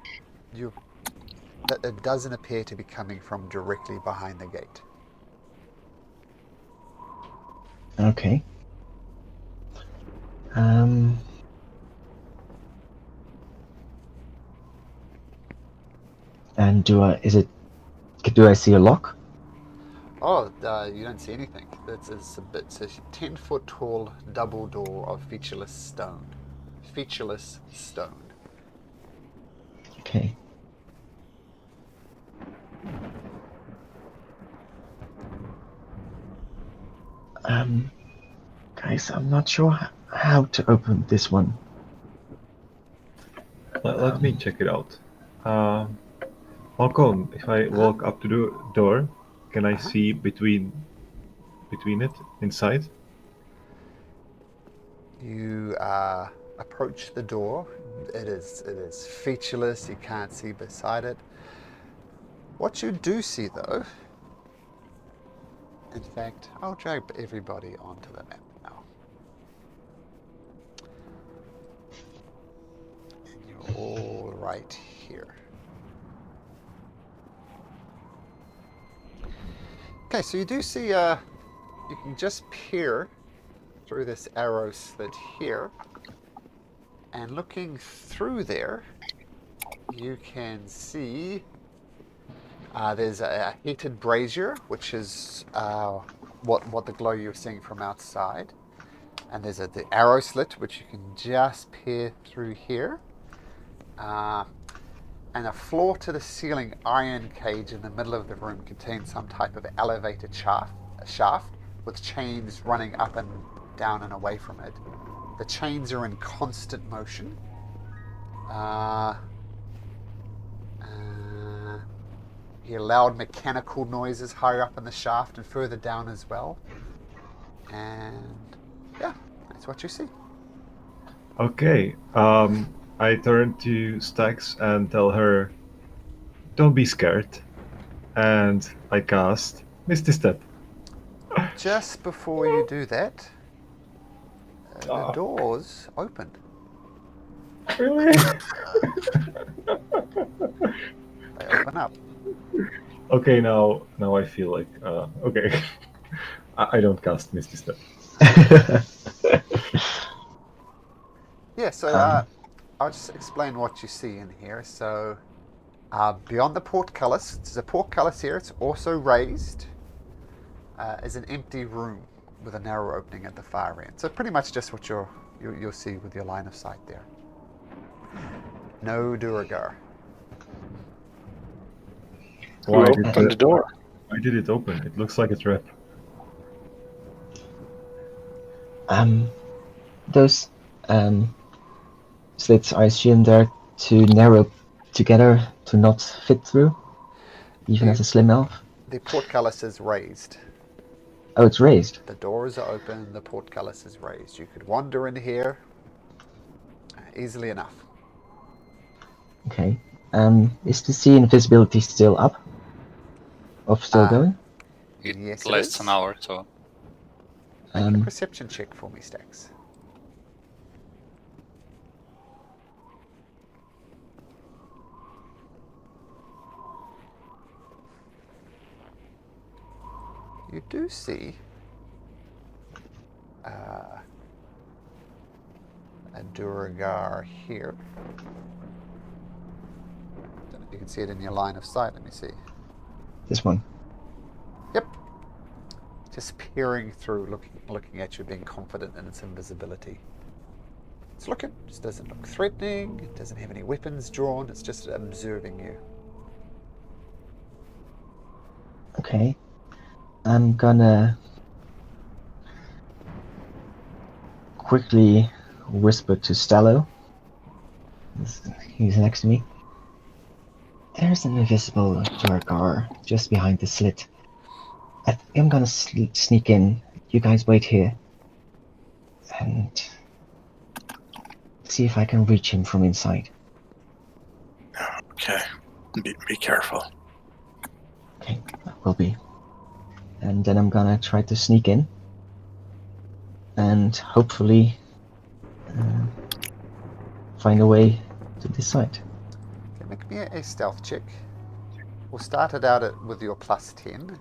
it doesn't appear to be coming from directly behind the gate. Okay. And do I see a lock? Oh, you don't see anything. It's a 10-foot tall double door of featureless stone. Featureless stone. Okay. Guys, I'm not sure how to open this one. Let me check it out. Malcolm, if I walk up to the door, can I see between it inside? You approach the door. It is featureless. You can't see beside it. What you do see, though, in fact, I'll drag everybody onto the map now. And you're all right here. Okay, so you do see, you can just peer through this arrow slit here, and looking through there, you can see there's a heated brazier, which is what the glow you're seeing from outside, and there's the arrow slit, which you can just peer through here, and a floor to the ceiling iron cage in the middle of the room contains some type of elevated shaft with chains running up and down and away from it. The chains are in constant motion. You hear loud mechanical noises higher up in the shaft and further down as well. And yeah, that's what you see. Okay. I turn to Stax and tell her, "Don't be scared," and I cast Misty Step. Just before you do that, the doors open. Really? They open up. Okay, now I feel like okay. I don't cast Misty Step. Yeah, so I'll just explain what you see in here. So beyond the portcullis, there's a portcullis here. It's also raised. Is an empty room with a narrow opening at the far end. So pretty much just what you'll see with your line of sight there. No Duragar. Who opened the door? Why did it open? It looks like a trap. Those slits, I assume they're too narrow together to not fit through, even as a slim elf. The portcullis is raised. Oh, it's raised. The doors are open, the portcullis is raised. You could wander in here easily enough. Okay. Is the sea invisibility still up? Or still going? Yes, It it lasts is. an hour, so Make a perception check for me, Stax. You do see a Duragar here. Don't know if you can see it in your line of sight. Let me see. This one. Yep. Just peering through, looking at you, being confident in its invisibility. It's looking. Just doesn't look threatening. It doesn't have any weapons drawn. It's just observing you. Okay. I'm gonna quickly whisper to Stello. He's next to me. There's an invisible Duragar just behind the slit. I think I'm gonna sneak in. You guys wait here. And see if I can reach him from inside. Okay. Be careful. Okay, that will be. And then I'm gonna try to sneak in. And hopefully find a way to this side. Okay, make me a stealth check. We'll start it out with your +10. In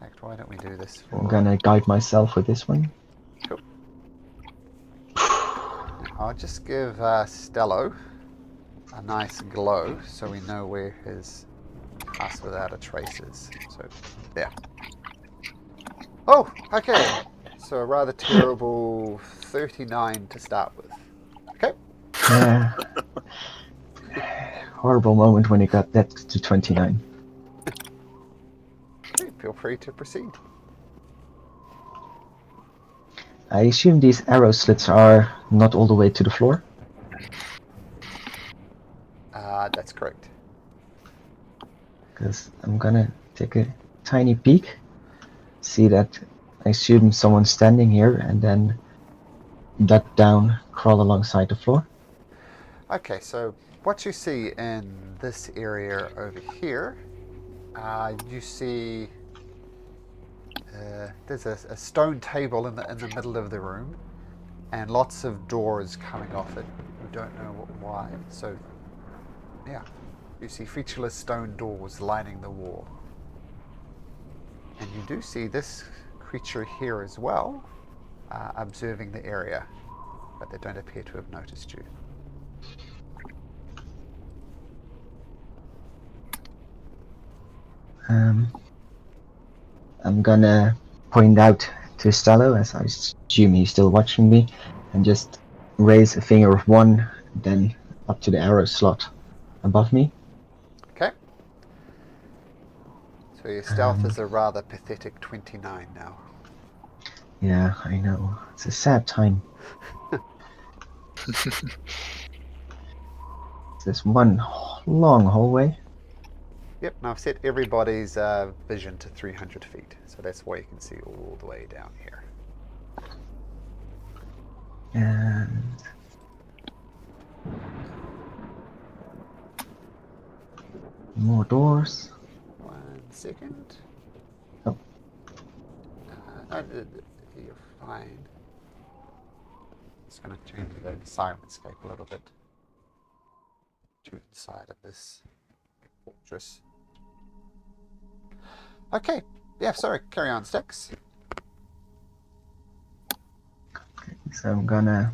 fact, why don't we do this for... I'm gonna guide myself with this one. Cool. I'll just give Stello a nice glow so we know where his pass without a trace is. So, there. Oh, okay. So a rather terrible 39 to start with. Okay. Yeah. Horrible moment when it got that to 29. Okay, feel free to proceed. I assume these arrow slits are not all the way to the floor? That's correct. Because I'm gonna take a tiny peek, see that I assume someone's standing here, and then duck down, crawl alongside the floor. Okay, so what you see in this area over here, you see there's a stone table in the middle of the room, and lots of doors coming off it. You don't know why. So, yeah, you see featureless stone doors lining the wall, and you do see this creature here as well, observing the area, but they don't appear to have noticed you. I'm gonna point out to Stello, as I assume he's still watching me, and just raise a finger of 1, then up to the arrow slot above me. Okay. So your stealth is a rather pathetic 29 now. Yeah, I know. It's a sad time. There's one long hallway. Yep, and I've set everybody's vision to 300 feet, so that's why you can see all the way down here. And more doors. 1 second. Oh. No, you're fine. Just going to change the Sirenscape a little bit to inside of this fortress. Okay, yeah, sorry, carry on, Stix. So I'm gonna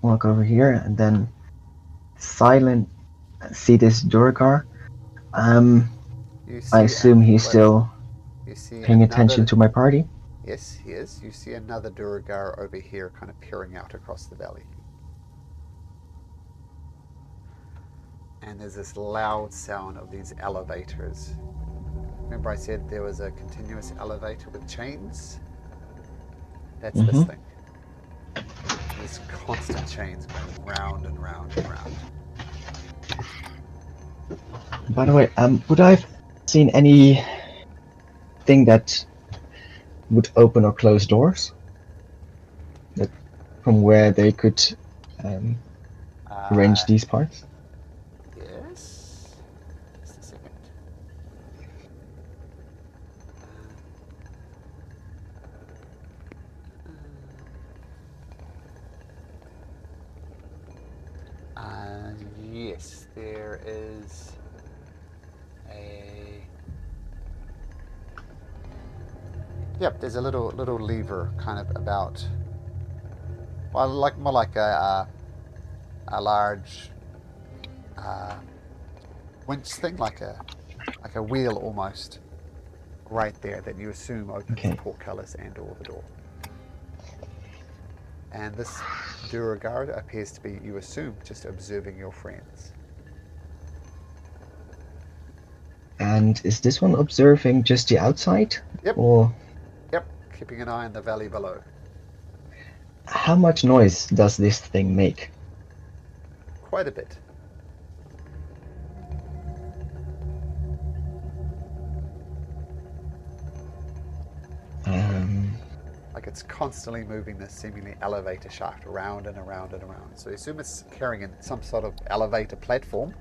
walk over here and then see this Duergar. I assume he's still paying attention to my party. Yes, he is. You see another Duergar over here kind of peering out across the valley. And there's this loud sound of these elevators. Remember I said there was a continuous elevator with chains? That's this thing. These constant chains going round and round and round. By the way, would I have seen anything that would open or close doors? That from where they could arrange these parts? Yes. Just a second. Yes, there is a... Yep, there's a little lever kind of about, well, more like a large winch thing, like a wheel almost, right there that you assume opens the portcullis and or the door. And this Duergar appears to be, you assume, just observing your friends. And is this one observing just the outside? Yep. Or Yep, keeping an eye on the valley below. how much noise does this thing make? Quite a bit. Like it's constantly moving this seemingly elevator shaft around and around and around. So you assume it's carrying in some sort of elevator platform.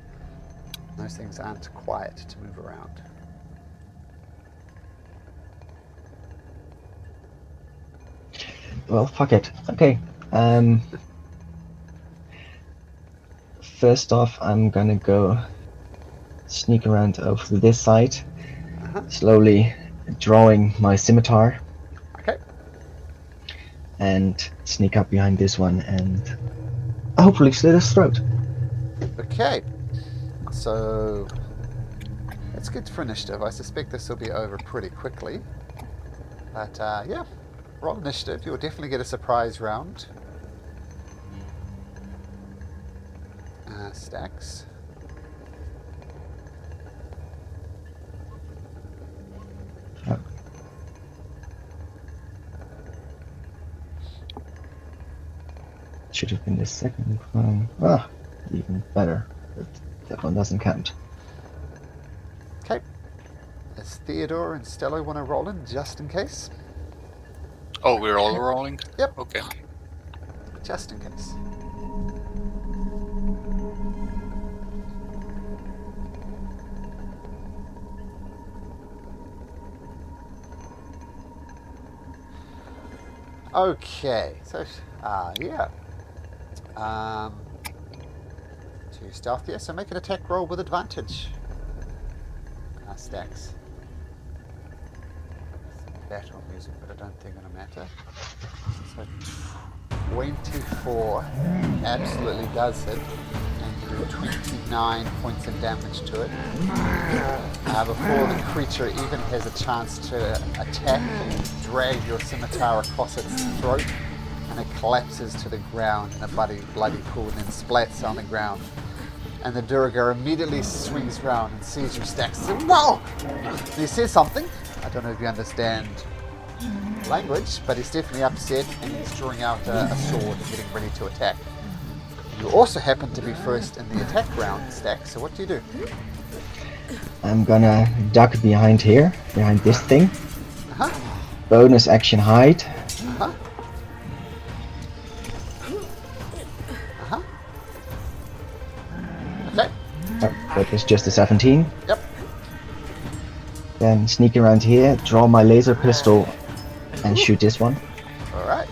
Those things aren't quiet to move around. Well, fuck it. Okay. First off, I'm gonna go sneak around over to this side, slowly drawing my scimitar, Okay. and sneak up behind this one and hopefully slit his throat. Okay. So let's get for initiative. I suspect this will be over pretty quickly. But yeah, roll initiative. You'll definitely get a surprise round. Stacks. Oh. Should have been the second one. Ah, even better. But that one doesn't count. Okay. Does Theodore and Stello want to roll in just in case? Oh, we're all rolling? Yep. Okay. Just in case. Okay, so yeah. 2 stealth, yeah, so make an attack roll with advantage. Stacks. Battle music, but I don't think it'll matter. So 24 absolutely does hit, and you do 29 points of damage to it. Before the creature even has a chance to attack, you drag your scimitar across its throat, and it collapses to the ground in a bloody pool and then splats on the ground. And the Duragar immediately swings around and sees you, Stacks, and says, "Whoa!" And he says something. I don't know if you understand language, but he's definitely upset, and he's drawing out a sword and getting ready to attack. You also happen to be first in the attack round, Stacks, so what do you do? I'm gonna duck behind here, behind this thing. Bonus action hide. Okay. Oh, that was just a 17. Yep. Then sneak around here, draw my laser pistol, and shoot this one. Alright.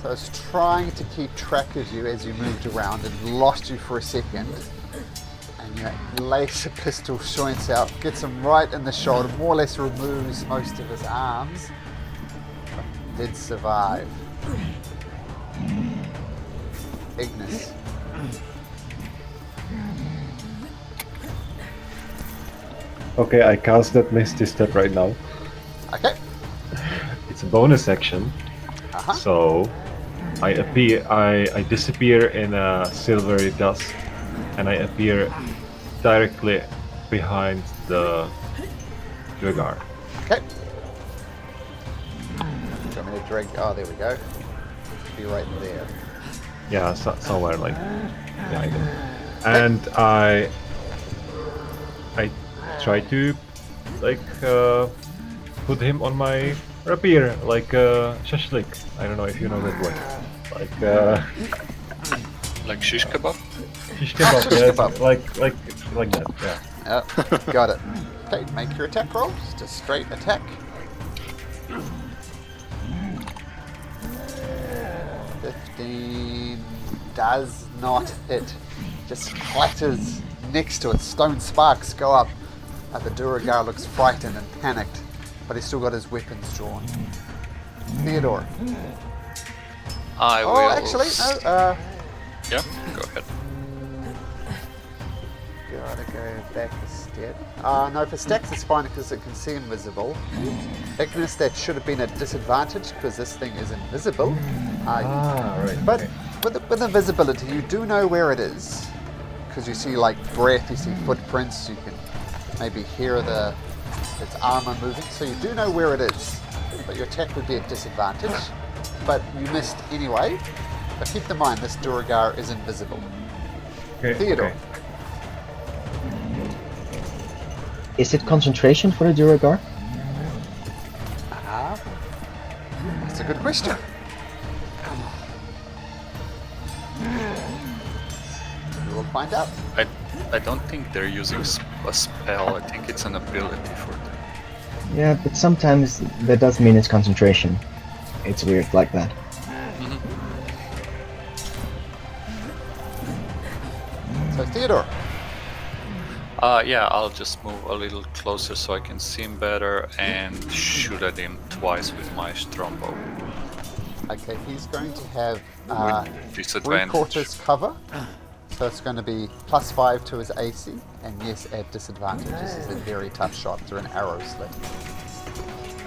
So I was trying to keep track of you as you moved around and lost you for a second. And your laser pistol shines out, gets him right in the shoulder, more or less removes most of his arms. But he did survive. Ignis. Okay, I cast that Misty Step right now. Okay. It's a bonus action, so I disappear in a silvery dust, and I appear directly behind the Dragar. Okay. Do you want me to drag? Oh, there we go. Be right there. Yeah, somewhere like behind him. And I try to like put him on my rapier like shashlik. I don't know if you know that word. Like shish kebab? Shish kebab. Shish Yeah, kebab. like that. Yeah. Got it. Okay, make your attack roll. Just a straight attack. 15 does not hit. Just clatters next to it. Stone sparks go up. The Duragar looks frightened and panicked, but he's still got his weapons drawn. Theodore. I will. Oh, actually, no. Yeah, go ahead. Gotta go back a step. No, for Stacks it's fine because it can see invisible. Ignis, that should have been a disadvantage because this thing is invisible. Right. But okay. with invisibility, you do know where it is. Because you see like breath, you see footprints, you can maybe hear its armor moving. So you do know where it is. But your attack would be at disadvantage. But you missed anyway. But keep in mind, this Duragar is invisible. Okay. Theodore. Okay. Is it concentration for the Duragar? That's a good question. We'll find out. I don't think they're using a spell. I think it's an ability for them. Yeah, but sometimes that does mean it's concentration. It's weird like that. So Theodore. Yeah, I'll just move a little closer so I can see him better and shoot at him twice with my strongbow. Okay, he's going to have With disadvantage. 3/4 cover. So it's going to be +5 to his AC, and yes, at disadvantage. This is a very tough shot through an arrow slit.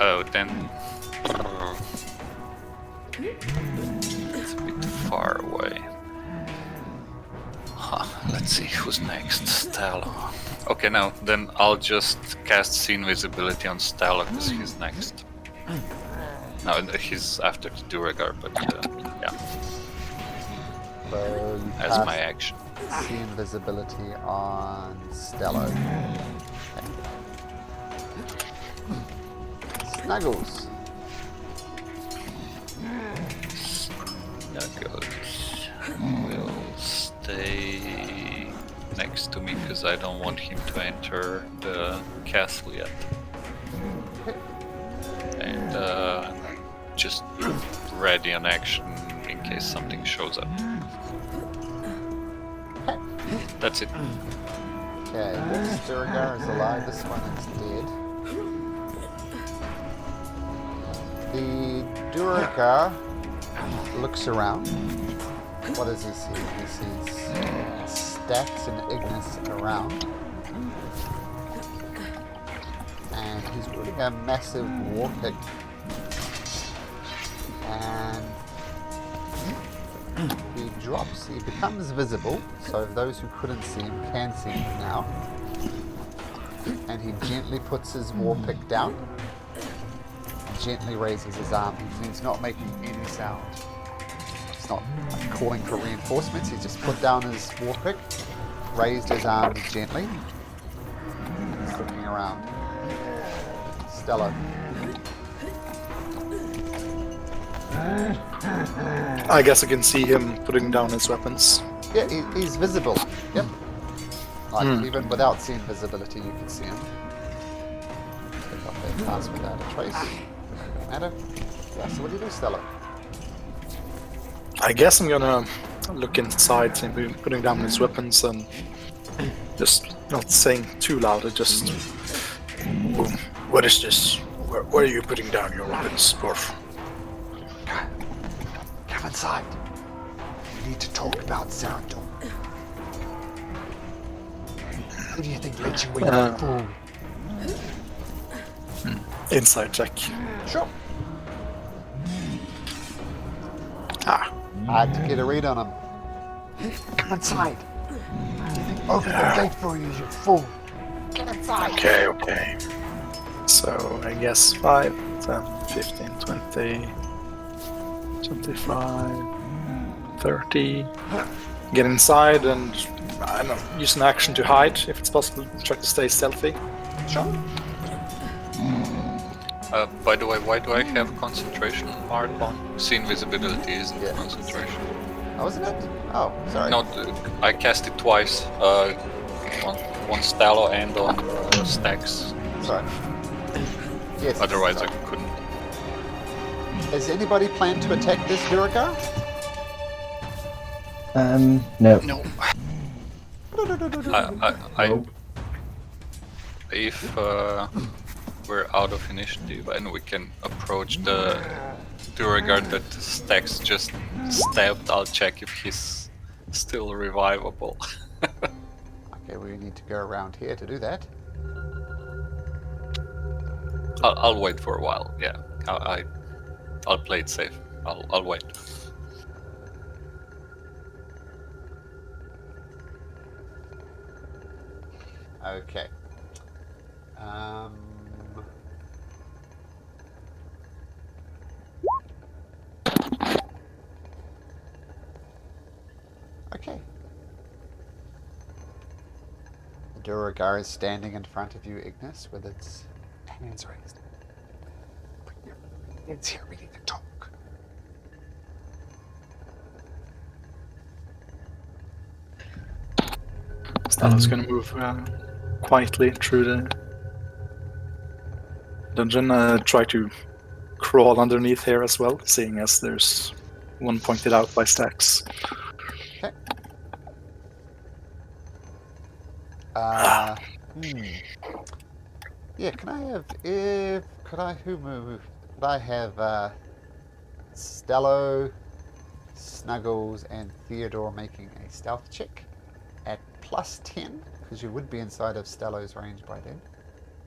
Oh, then... it's a bit far away. Huh, let's see who's next. Stalo. Okay, no, then I'll just cast See Invisibility on Stalo because he's next. No, he's after the Duragar, but yeah, So you as cast my action. See Invisibility on Stello. Okay. Snuggles. Snuggles will stay next to me because I don't want him to enter the castle yet. And just ready on action in case something shows up. That's it. Okay, this Duragar is alive, this one is dead. The Duragar looks around. What does he see? He sees Stacks and Ignis around. And he's doing a massive war pick. And he drops, he becomes visible, so those who couldn't see him can see him now. And he gently puts his war pick down, gently raises his arm. He's not making any sound. It's not like calling for reinforcements, he's just put down his war pick, raised his arm gently, and he's looking around. Stella. I guess I can see him putting down his weapons. Yeah, he's visible. Yep. Like, even without seeing visibility, you can see him. Pick up that pass without a trace. Doesn't matter. Yeah, so what do you do, Stella? I guess I'm gonna look inside, see him putting down his weapons, and just not saying too loud, just... What is this? Where are you putting down your weapons, Dwarf? Come inside. We need to talk about Zarandor. Who do you think let you in, you fool? Inside check. Sure. Ah. I had to get a read on him. Come inside. Open the gate for you, you fool. Get inside. Okay. So, I guess 5, 10, 15, 20, 25, 30. Get inside and, I don't know, use an action to hide if it's possible. Try to stay stealthy. Sure. By the way, why do I have concentration mark on? See Invisibility isn't concentration. Oh, wasn't it? Oh, sorry. No, I cast it twice. On Stalo and on Stacks. Sorry. Yes. Otherwise sorry. I couldn't. Has anybody planned to attack this Duragar? No. No. If we're out of initiative and we can approach the Duragar that Stacks just stabbed, I'll check if he's still revivable. Okay, we need to go around here to do that. I'll wait for a while. Yeah, I'll play it safe. I'll wait. Okay. Okay. The Duragar is standing in front of you, Ignis, with its hands raised. Put your hands here, we need to talk. Stala's gonna move quietly through dungeon, try to crawl underneath here as well, seeing as there's one pointed out by Stax. Okay. Yeah, can I have could I have Stello, Snuggles, and Theodore making a stealth check at +10, because you would be inside of Stello's range by then.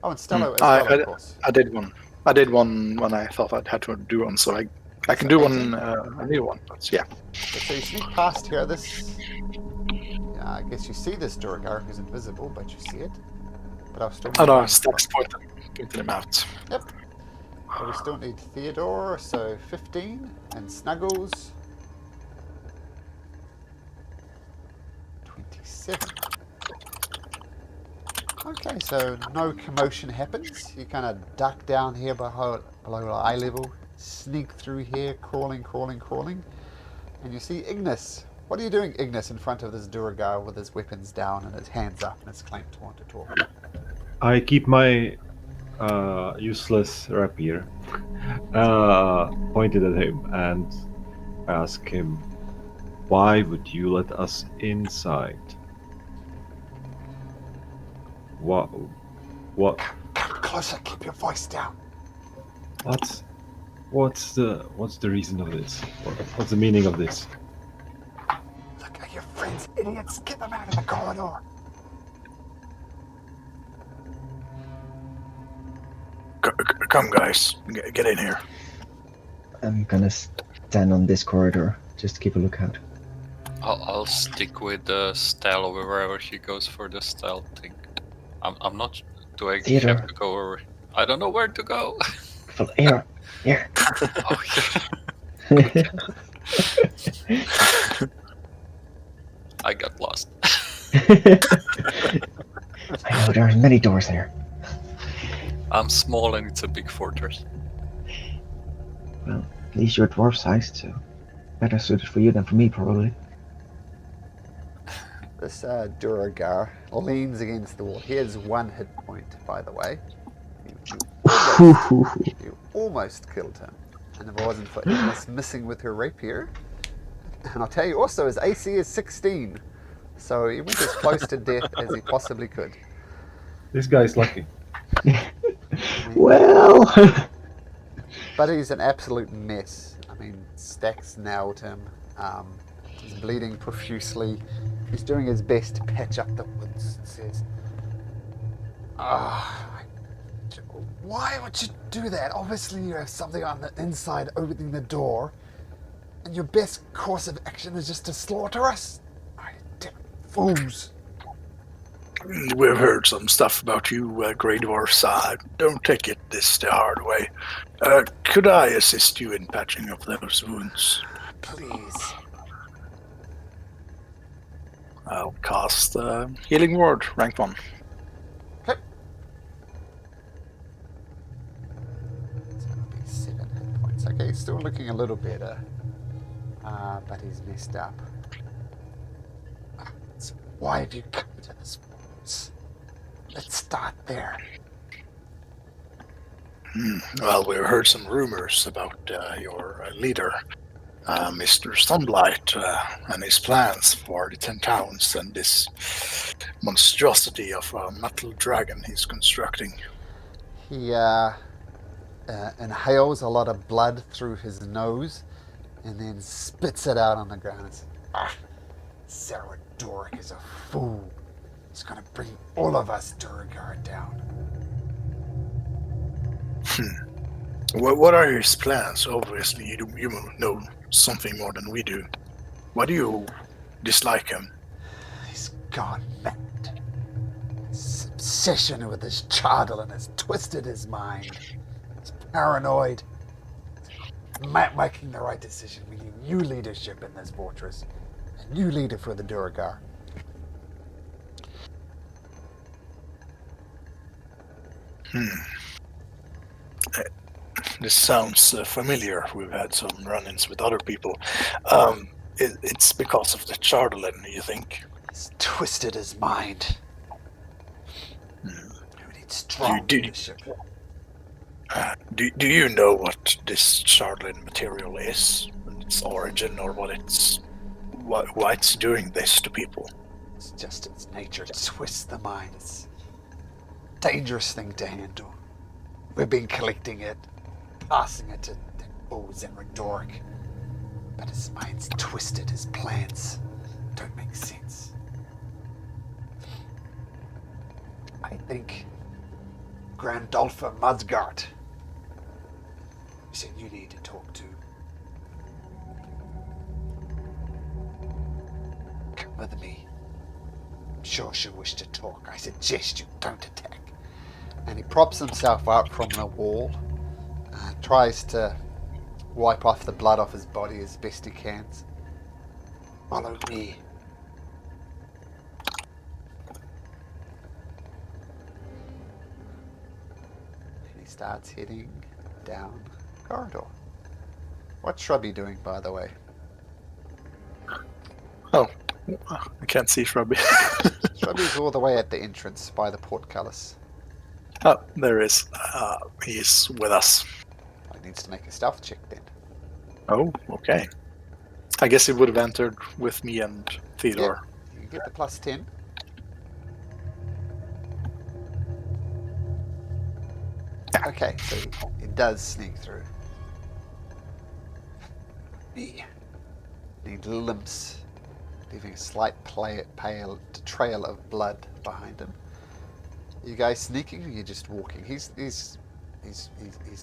Oh, and Stello as well, of course. I did one. I did one when I thought I'd had to do one, so I can do one, a new one. But yeah. Okay, so you sneak past here. This, I guess you see this Duragar who's invisible, but you see it. But I'll still. Oh no, Stax pointed him out. Yep. But we still need Theodore, so 15, and Snuggles 27. Okay, so no commotion happens. You kind of duck down here below eye level, sneak through here, crawling, and you see Ignis. What are you doing, Ignis, in front of this Duragar with his weapons down and his hands up and his clamped to talk? I keep my useless rapier pointed at him and ask him, "Why would you let us inside? What? Come closer, keep your voice down. What's the reason of this? What's the meaning of this?" Look at your friends, idiots. Get them out of the corridor. Come, guys, get in here. I'm gonna stand on this corridor, just keep a lookout. I'll stick with the Stella wherever he goes for the stealth thing. I'm not. Do I Theodore. have to go or I don't know where to go. Here. Oh, yeah. I got lost. I know there are many doors there. I'm small and it's a big fortress. Well, at least you're dwarf sized, so better suited for you than for me, probably. This Duragar leans against the wall. He has 1 hit point, by the way. You almost killed him. And if it wasn't for Ignis missing with her rapier. And I'll tell you also, his AC is 16. So he went as close to death as he possibly could. This guy's lucky. Well, But he's an absolute mess. I mean, Stax nailed him. He's bleeding profusely. He's doing his best to patch up the wounds and says, why would you do that? Obviously you have something on the inside opening the door, and your best course of action is just to slaughter us? Damn fools. We've heard some stuff about you, Grey Dwarfs. Don't take it this the hard way. Could I assist you in patching up those wounds? Please. I'll cast Healing Word, rank 1. Okay. It's going to be 7 hit points. Okay, he's still looking a little better. But he's messed up. So why have you come to this woods? Let's start there. Well, we've heard some rumors about your leader, Mr. Sunblight, and his plans for the 10 towns and this monstrosity of a metal dragon he's constructing. He inhales a lot of blood through his nose and then spits it out on the ground and says, Sarah Doric is a fool. He's going to bring all of us Duragar down. What are his plans? Obviously, you know something more than we do. Why do you dislike him? He's gone mad. His obsession with his Chardalin has twisted his mind. He's paranoid. Not making the right decision. We need new leadership in this fortress. A new leader for the Duragar. This sounds familiar. We've had some run-ins with other people. It's because of the Chardalin, you think? He's twisted his mind. We need strong leadership. Do you know what this Shardlin material is? Its origin, or why it's doing this to people? It's just its nature. It twists the mind. It's a dangerous thing to handle. We've been collecting it, passing it to Oz and Redoric. But his mind's twisted. His plans don't make sense. I think Grandolpher Mudgart is who you need to talk to. Come with me. I'm sure she'll wish to talk. I suggest you don't attack. And he props himself up from the wall, tries to wipe off the blood off his body as best he can. Follow me. And he starts heading down the corridor. What's Shrubby doing, by the way? Oh, I can't see Shrubby. Shrubby's all the way at the entrance by the portcullis. Oh, there is. He's with us. He needs to make a stealth check then. Oh, okay. I guess he would have entered with me and Theodore. You get the plus 10. Okay, so it does sneak through. He limps, leaving a slight pale trail of blood behind him. You guys sneaking, or you just walking? He's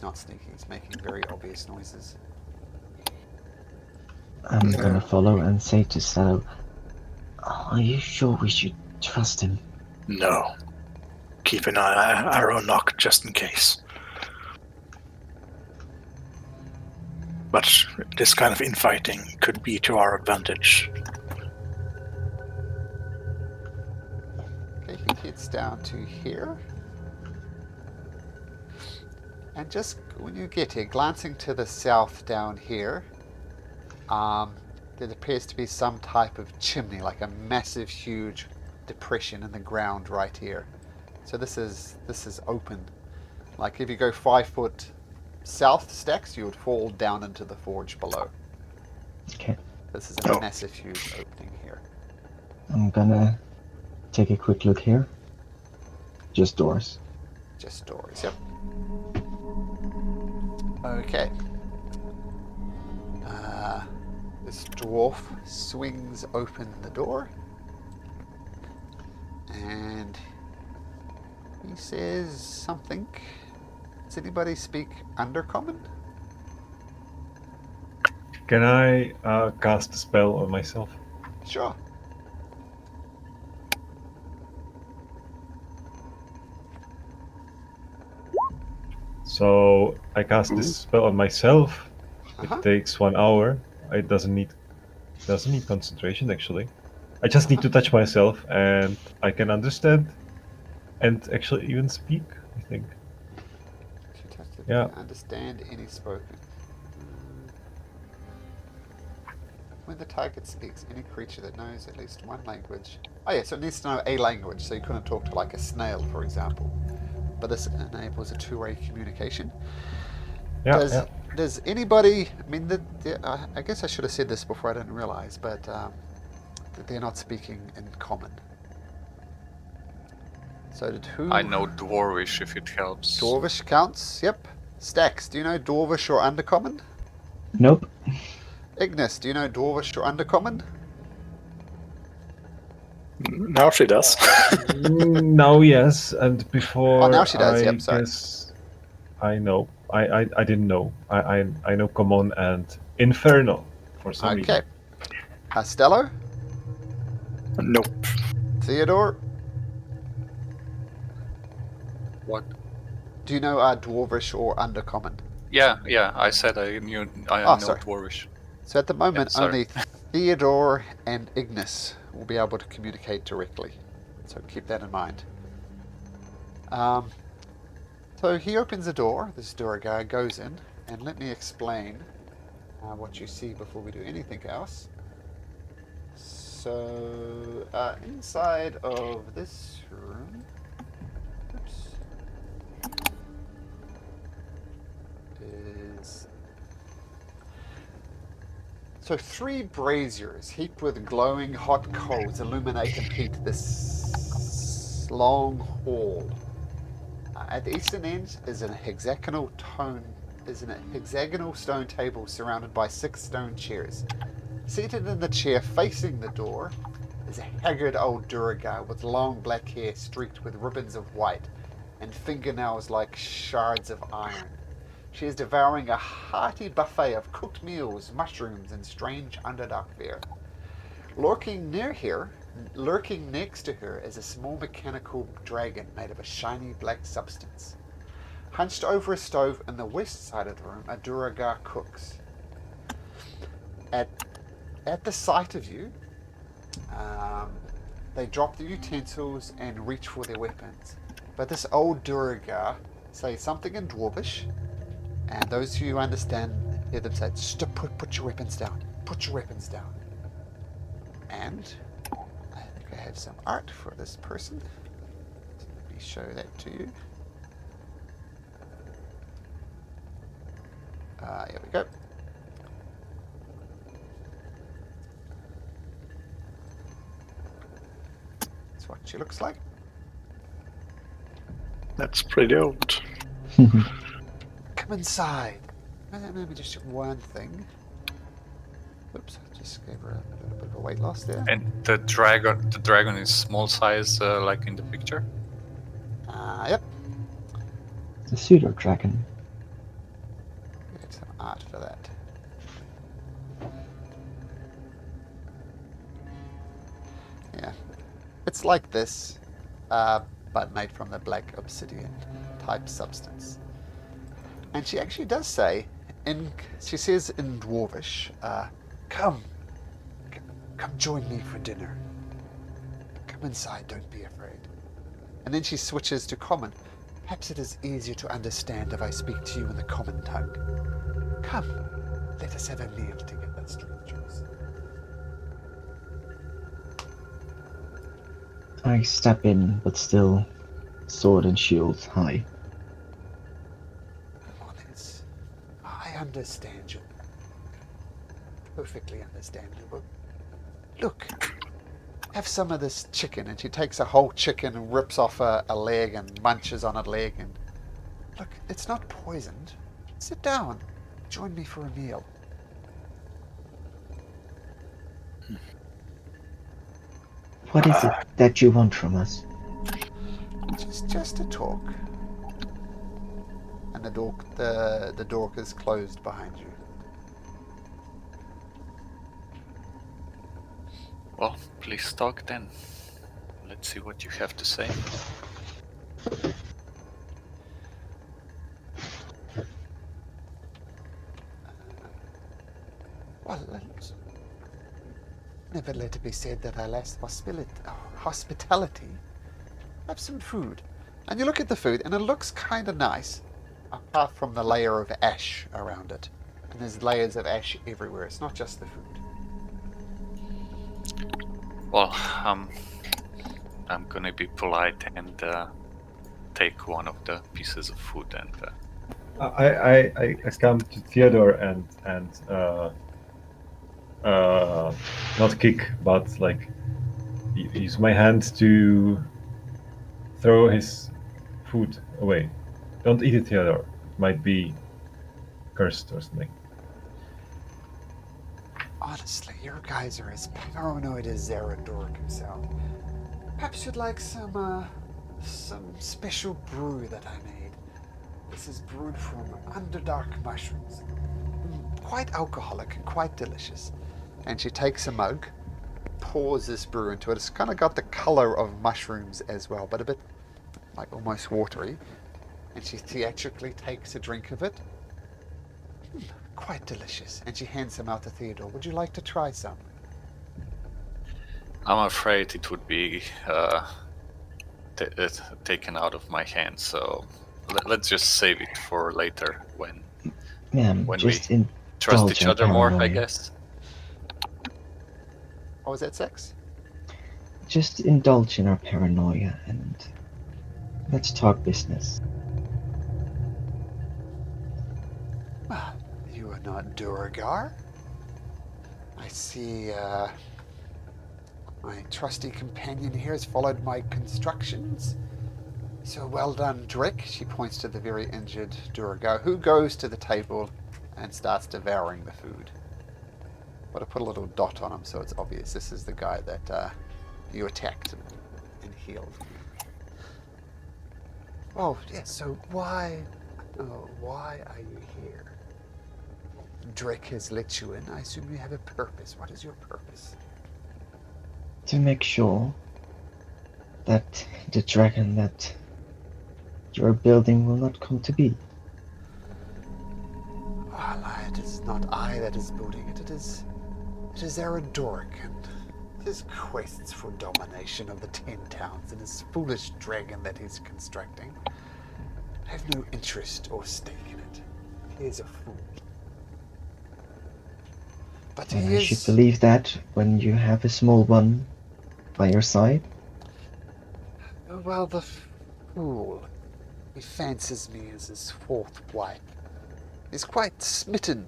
not sneaking. He's making very obvious noises. I'm gonna follow and say to Salo, are you sure we should trust him? No. Keep an eye on Arrow Knock just in case. But this kind of infighting could be to our advantage. Okay, he heads down to here. And just when you get here, glancing to the south down here, there appears to be some type of chimney, like a massive, huge depression in the ground right here. So this is open. Like if you go 5 foot south stacks, you would fall down into the forge below. Okay. This is a massive, huge opening here. I'm gonna take a quick look here. Just doors. Just doors, yep. Okay. This dwarf swings open the door. And he says something. Does anybody speak Undercommon? Can I cast a spell on myself? Sure. So I cast this spell on myself. Uh-huh. It takes 1 hour. It doesn't need concentration actually. I just need to touch myself and I can understand and actually even speak, I think. Yeah. Understand any spoken. When the target speaks, any creature that knows at least one language. Oh yeah, so it needs to know a language, so you couldn't talk to like a snail, for example. But this enables a two-way communication. Does anybody? I mean, I guess I should have said this before. I didn't realize, but that they're not speaking in common. So did who? I know Dwarvish if it helps. Dwarvish counts. Yep. Stax, do you know Dwarvish or Undercommon? Nope. Ignis, do you know Dwarvish or Undercommon? Now she does. Now yes, and before. Oh, now she does. I Yep. Sorry. guess I know. I didn't know. I know Common and Infernal for some reason. Okay. Castello, Nope. Theodore, What? do you know Dwarvish or Undercommon? Yeah. I said I knew. I know sorry. Dwarvish. So at the moment, sorry. only Theodore and Ignis will be able to communicate directly. So keep that in mind. So he opens the door. This door guy goes in, and let me explain what you see before we do anything else. So inside of this room, oops. is. So 3 braziers heaped with glowing hot coals illuminate and heat this long hall. At the eastern end is a hexagonal stone table surrounded by 6 stone chairs. Seated in the chair facing the door is a haggard old Duergar with long black hair streaked with ribbons of white and fingernails like shards of iron. She is devouring a hearty buffet of cooked meals, mushrooms, and strange underdark fare. Lurking next to her is a small mechanical dragon made of a shiny black substance. Hunched over a stove in the west side of the room, a Duergar cooks. At the sight of you, they drop the utensils and reach for their weapons. But this old Duergar says something in Dwarvish, and those who understand hear them say, put your weapons down. Put your weapons down. And I think I have some art for this person. Let me show that to you. Here we go. That's what she looks like. That's pretty old. Come inside. Let me just check one thing. Oops, I just gave her a little bit of a weight loss there. And the dragon is small size, like in the picture. Yep. The pseudo dragon. Get some art for that. Yeah, it's like this, but made from the black obsidian type substance. And she actually does say, she says in Dwarvish, come join me for dinner. Come inside, don't be afraid. And then she switches to common. Perhaps it is easier to understand if I speak to you in the common tongue. Come, let us have a meal together, strangers. I step in, but still sword and shield high. Honest, I understand you. Perfectly understandable. Look, have some of this chicken. And she takes a whole chicken and rips off a leg and munches on a leg. And look, it's not poisoned. Sit down. Join me for a meal. What is it that you want from us? Just to talk. And the door is closed behind you. Well, please talk then. Let's see what you have to say. Well, never let it be said that I lacked hospitality. Have some food. And you look at the food, and it looks kind of nice, apart from the layer of ash around it. And there's layers of ash everywhere. It's not just the food. Well, I'm gonna be polite and take one of the pieces of food and. I come to Theodore and not kick, but like use my hand to throw his food away. Don't eat it, Theodore. It might be cursed or something. Honestly, your guys are as paranoid as Zaradork himself. Perhaps you'd like some special brew that I made. This is brewed from underdark mushrooms. Quite alcoholic and quite delicious. And she takes a mug, pours this brew into it. It's kind of got the color of mushrooms as well, but a bit like almost watery. And she theatrically takes a drink of it. Quite delicious. And she hands some out to Theodore. Would you like to try some? I'm afraid it would be taken out of my hands, so let's just save it for later when just we trust each other more, I paranoia. guess. What was that, Sex? Just indulge in our paranoia and let's talk business. Well, you are not Duragar. I see my trusty companion here has followed my instructions. So well done, Drick. She points to the very injured Duragar, who goes to the table and starts devouring the food. But I put a little dot on him so it's obvious this is the guy that you attacked and healed. Oh, yes, so why are you here? Drake has let you in. I assume you have a purpose. What is your purpose? To make sure that the dragon that you're building will not come to be. Well, it is not I that is building it. It is Aradoric and his quests for domination of the 10 towns and his foolish dragon that he's constructing. I have no interest or stake in it. He is a fool. But And he I is... should believe that when you have a small one by your side. Well, the fool. He fancies me as his fourth wife. He's quite smitten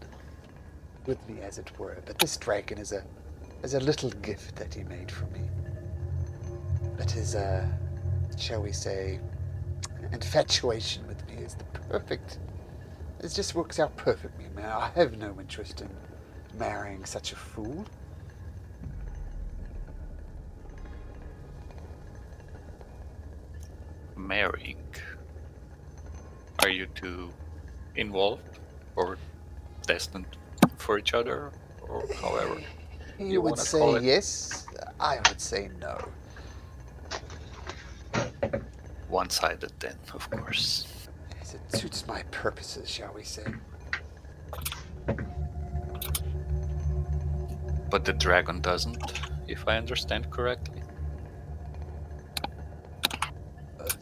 with me, as it were. But this dragon is a little gift that he made for me. But his, shall we say, infatuation with me is the perfect... It just works out perfectly, man. I have no interest in marrying such a fool. Marrying? Are you two involved or destined for each other, or however You would wanna say call it? yes, I would say no. One-sided then, of course. Yes, it suits my purposes, shall we say. But the dragon doesn't, if I understand correctly.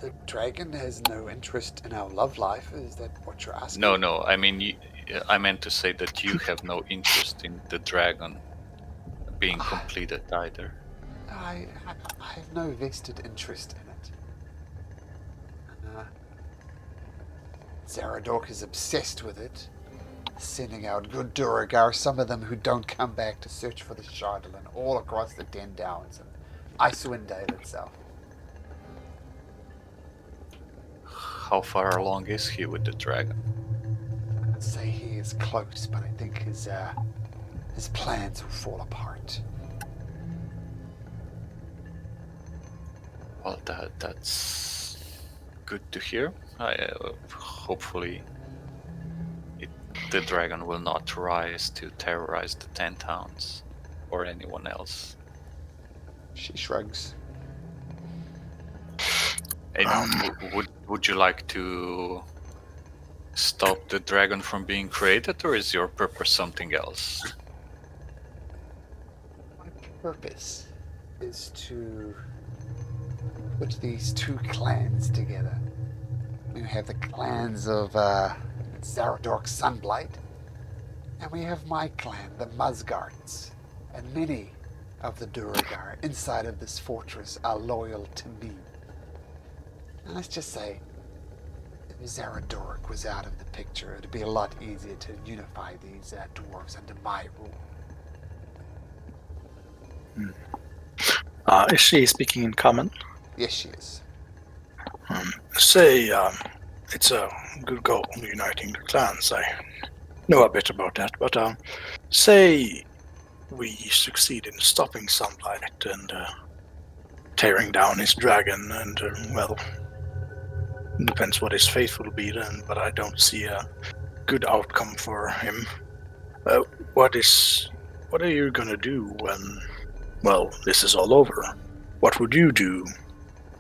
The dragon has no interest in our love life. Is that what you're asking? No, I mean, I meant to say that you have no interest in the dragon being completed either. I have no vested interest in it. And, Zaradork is obsessed with it, sending out good Duragar, some of them who don't come back to search for the Shardolin, all across the Den Downs and Icewind Dale itself. How far along is he with the dragon? I'd say he is close, but I think his plans will fall apart. Well, that's good to hear. Hopefully the dragon will not rise to terrorize the 10 towns or anyone else. She shrugs. And would you like to stop the dragon from being created, or is your purpose something else? My purpose is to put these two clans together. We have the clans of Zaradork Sunblight, and we have my clan, the Musgards, and many of the Duragar inside of this fortress are loyal to me. And let's just say, if Zaradork was out of the picture, it'd be a lot easier to unify these dwarves under my rule. Is she speaking in common? Yes, she is. Say, it's a good goal, uniting the clans. I know a bit about that, but say we succeed in stopping Sunlight and tearing down his dragon, and well, depends what his fate will be then. But I don't see a good outcome for him. What are you gonna do when, well, this is all over? What would you do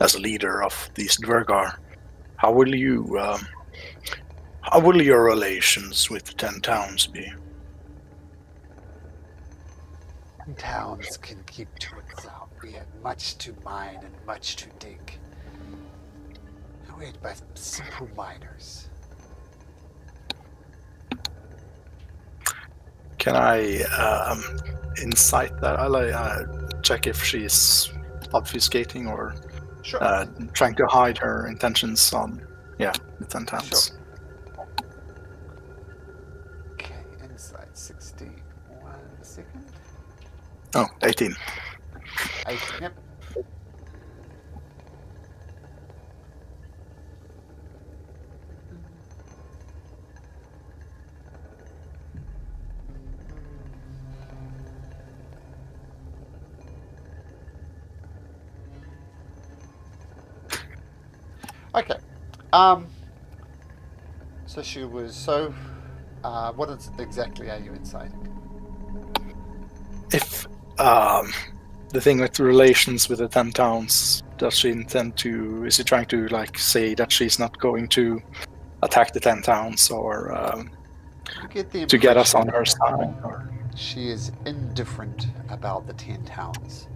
as a leader of these Dvergar? How will your relations with the 10 towns be? Towns can keep to itself. We have much to mine and much to dig. We're but simple miners. Can I incite that? I'll check if she's obfuscating or Sure. trying to hide her intentions on, the 10 towns. Sure. inside? 61 second? Oh, 18. 18, yep. Okay. So she was what exactly are you inciting? If the thing with relations with the 10 towns, does she intend to? Is she trying to like say that she's not going to attack the 10 towns, or You get the to get us on impression her side? Or... she is indifferent about the 10 towns.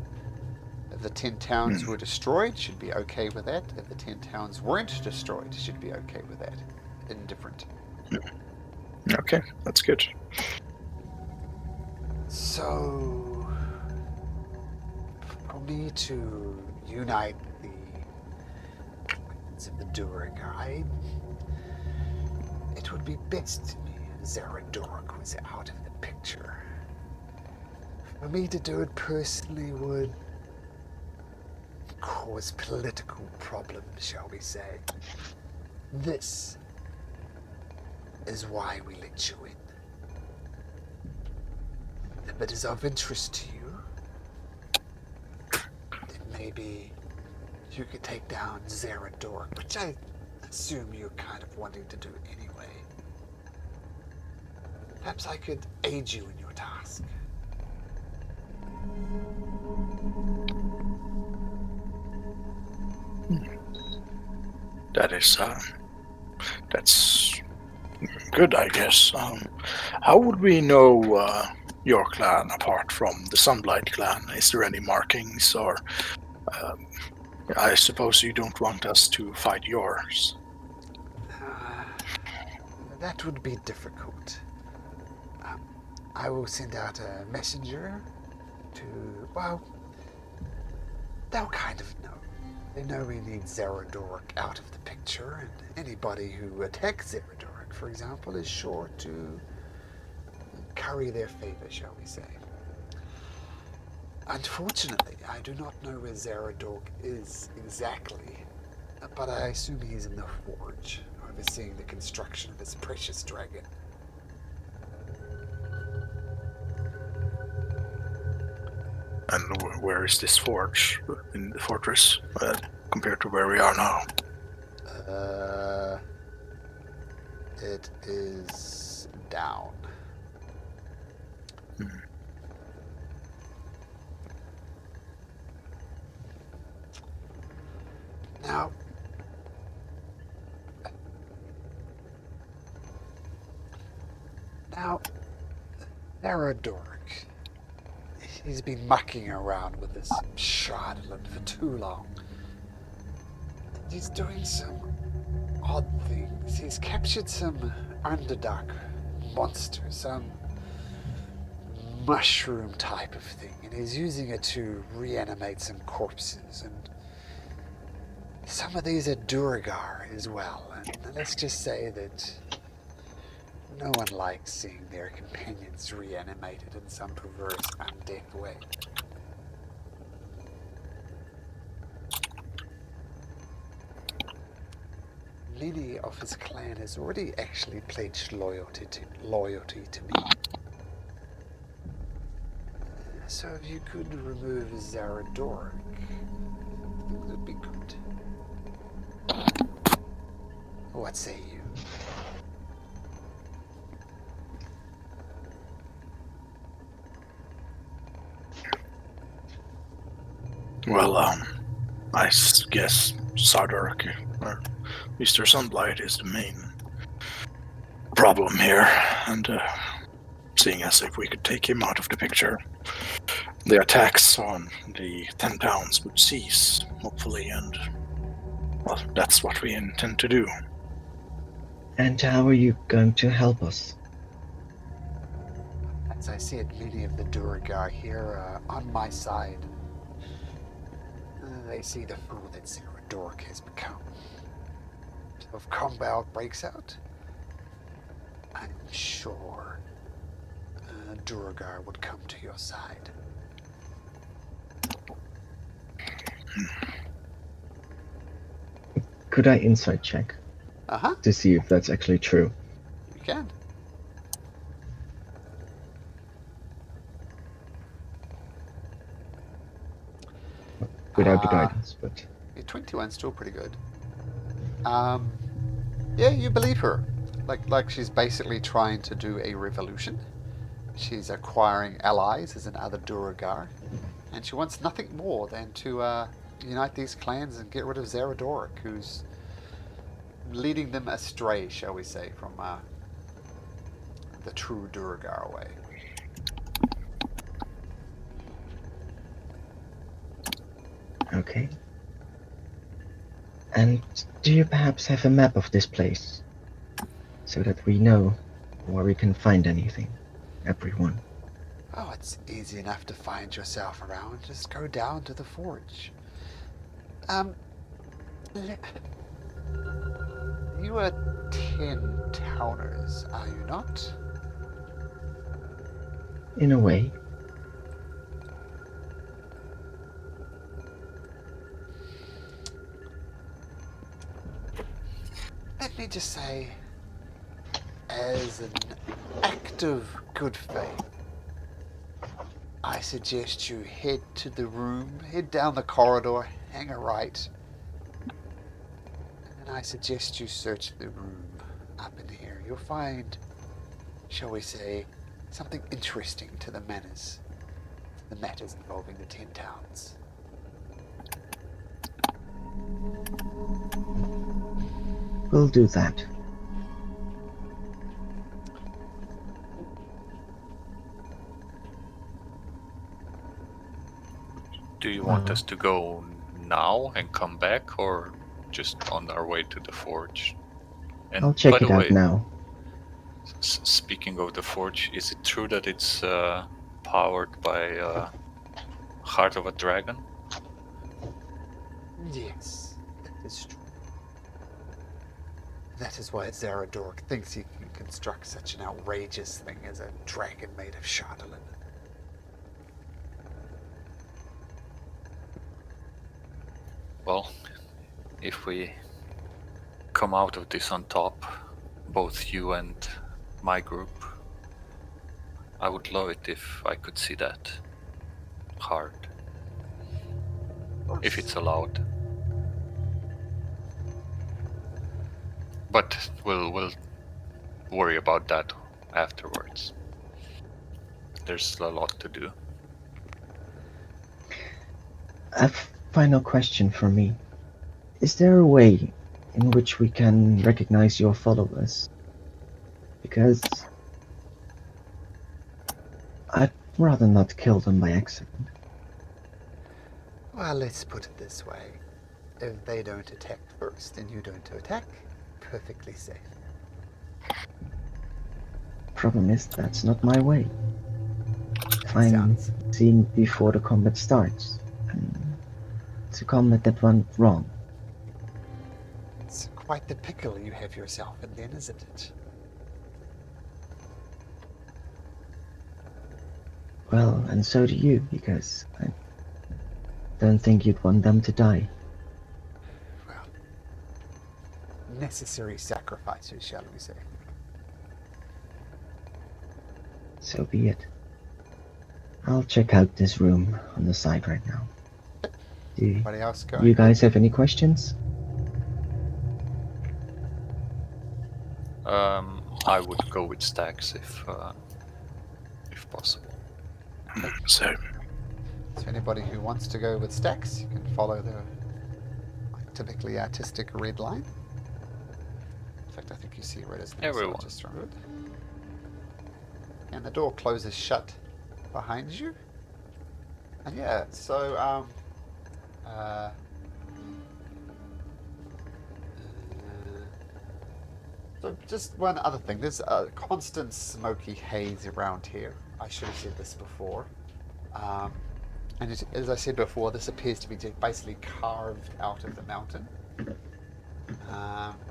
If the 10 towns were destroyed, she'd be okay with that. If the 10 towns weren't destroyed, she'd be okay with that. Indifferent. Okay, that's good. So, for me to unite the of the Duragai, it would be best to me if Zaradork was out of the picture. For me to do it personally would cause political problems, shall we say. This is why we let you in. If it is of interest to you, then maybe you could take down Zaradork, which I assume you're kind of wanting to do anyway. Perhaps I could aid you in your task. That's good, I guess. How would we know your clan apart from the Sunblight clan? Is there any markings, or I suppose you don't want us to fight yours? That would be difficult. I will send out a messenger to, well, they'll kind of know. They know we need Zaradork out of the picture, and anybody who attacks Zaradork, for example, is sure to curry their favor, shall we say. Unfortunately, I do not know where Zaradork is exactly, but I assume he's in the forge, overseeing the construction of his precious dragon. And where is this forge in the fortress compared to where we are now? It is down. Now, Zaradork. He's been mucking around with this Shardland for too long. He's doing some odd things. He's captured some Underdark monster, some mushroom type of thing, and he's using it to reanimate some corpses. And some of these are Duragar as well. And let's just say that no one likes seeing their companions reanimated in some perverse, undead way. Many of his clan has already actually pledged loyalty to me. So if you could remove Zaradork, things would be good. What say you? Well, I guess Sardark, or Mr. Sunblight, is the main problem here, and seeing as if we could take him out of the picture, the attacks on the 10 towns would cease, hopefully, and, well, that's what we intend to do. And how are you going to help us? As I see it, many of the Duragar here are on my side. They see the fool that Zaradork has become. So if combat breaks out, I'm sure a Duergar would come to your side. Could I insight check Uh-huh, to see if that's actually true? you can. Without the guidance, but Your 21's still pretty good. Yeah, you believe her. Like she's basically trying to do a revolution. She's acquiring allies as another Duergar, and she wants nothing more than to unite these clans and get rid of Zaradoric, who's leading them astray, shall we say, from the true Duergar way. okay. And do you perhaps have a map of this place? So that we know where we can find anything. Everyone. Oh, it's easy enough to find yourself around. Just go down to the forge. You are 10 towners, are you not? In a way. Let me just say, as an act of good faith, I suggest you head to the room, head down the corridor, hang a right, and I suggest you search the room up in here. You'll find, shall we say, something interesting to the matters involving the 10 towns. We'll do that. Do you want us to go now and come back, or just on our way to the forge? And I'll check by it the out way, now. Speaking of the forge, is it true that it's powered by Heart of a Dragon? Yes, that is true. That is why Zaradoric thinks he can construct such an outrageous thing as a dragon made of Chardalin. Well, if we come out of this on top, both you and my group, I would love it if I could see that heart, if it's allowed. But we'll worry about that afterwards. There's a lot to do. A final question for me. Is there a way in which we can recognize your followers? Because I'd rather not kill them by accident. Well, let's put it this way. If they don't attack first and you don't attack, perfectly safe. Problem is, that's not my way. If I'm Sounds. seen before the combat starts, and it's a combat that went wrong. It's quite the pickle you have yourself in then, isn't it? Well, and so do you, because I don't think you'd want them to die. Well, necessary sacrifices, shall we say. So be it. I'll check out this room on the side right now. Do Anybody else go? you guys have any questions? I would go with stacks if possible. So, So anybody who wants to go with stacks, you can follow the typically artistic red line. In fact, I think you see red as now, so I'll Everyone. just remove it. And the door closes shut behind you. And yeah, so so just one other thing. There's a constant smoky haze around here. I should have said this before. And as I said before, this appears to be basically carved out of the mountain.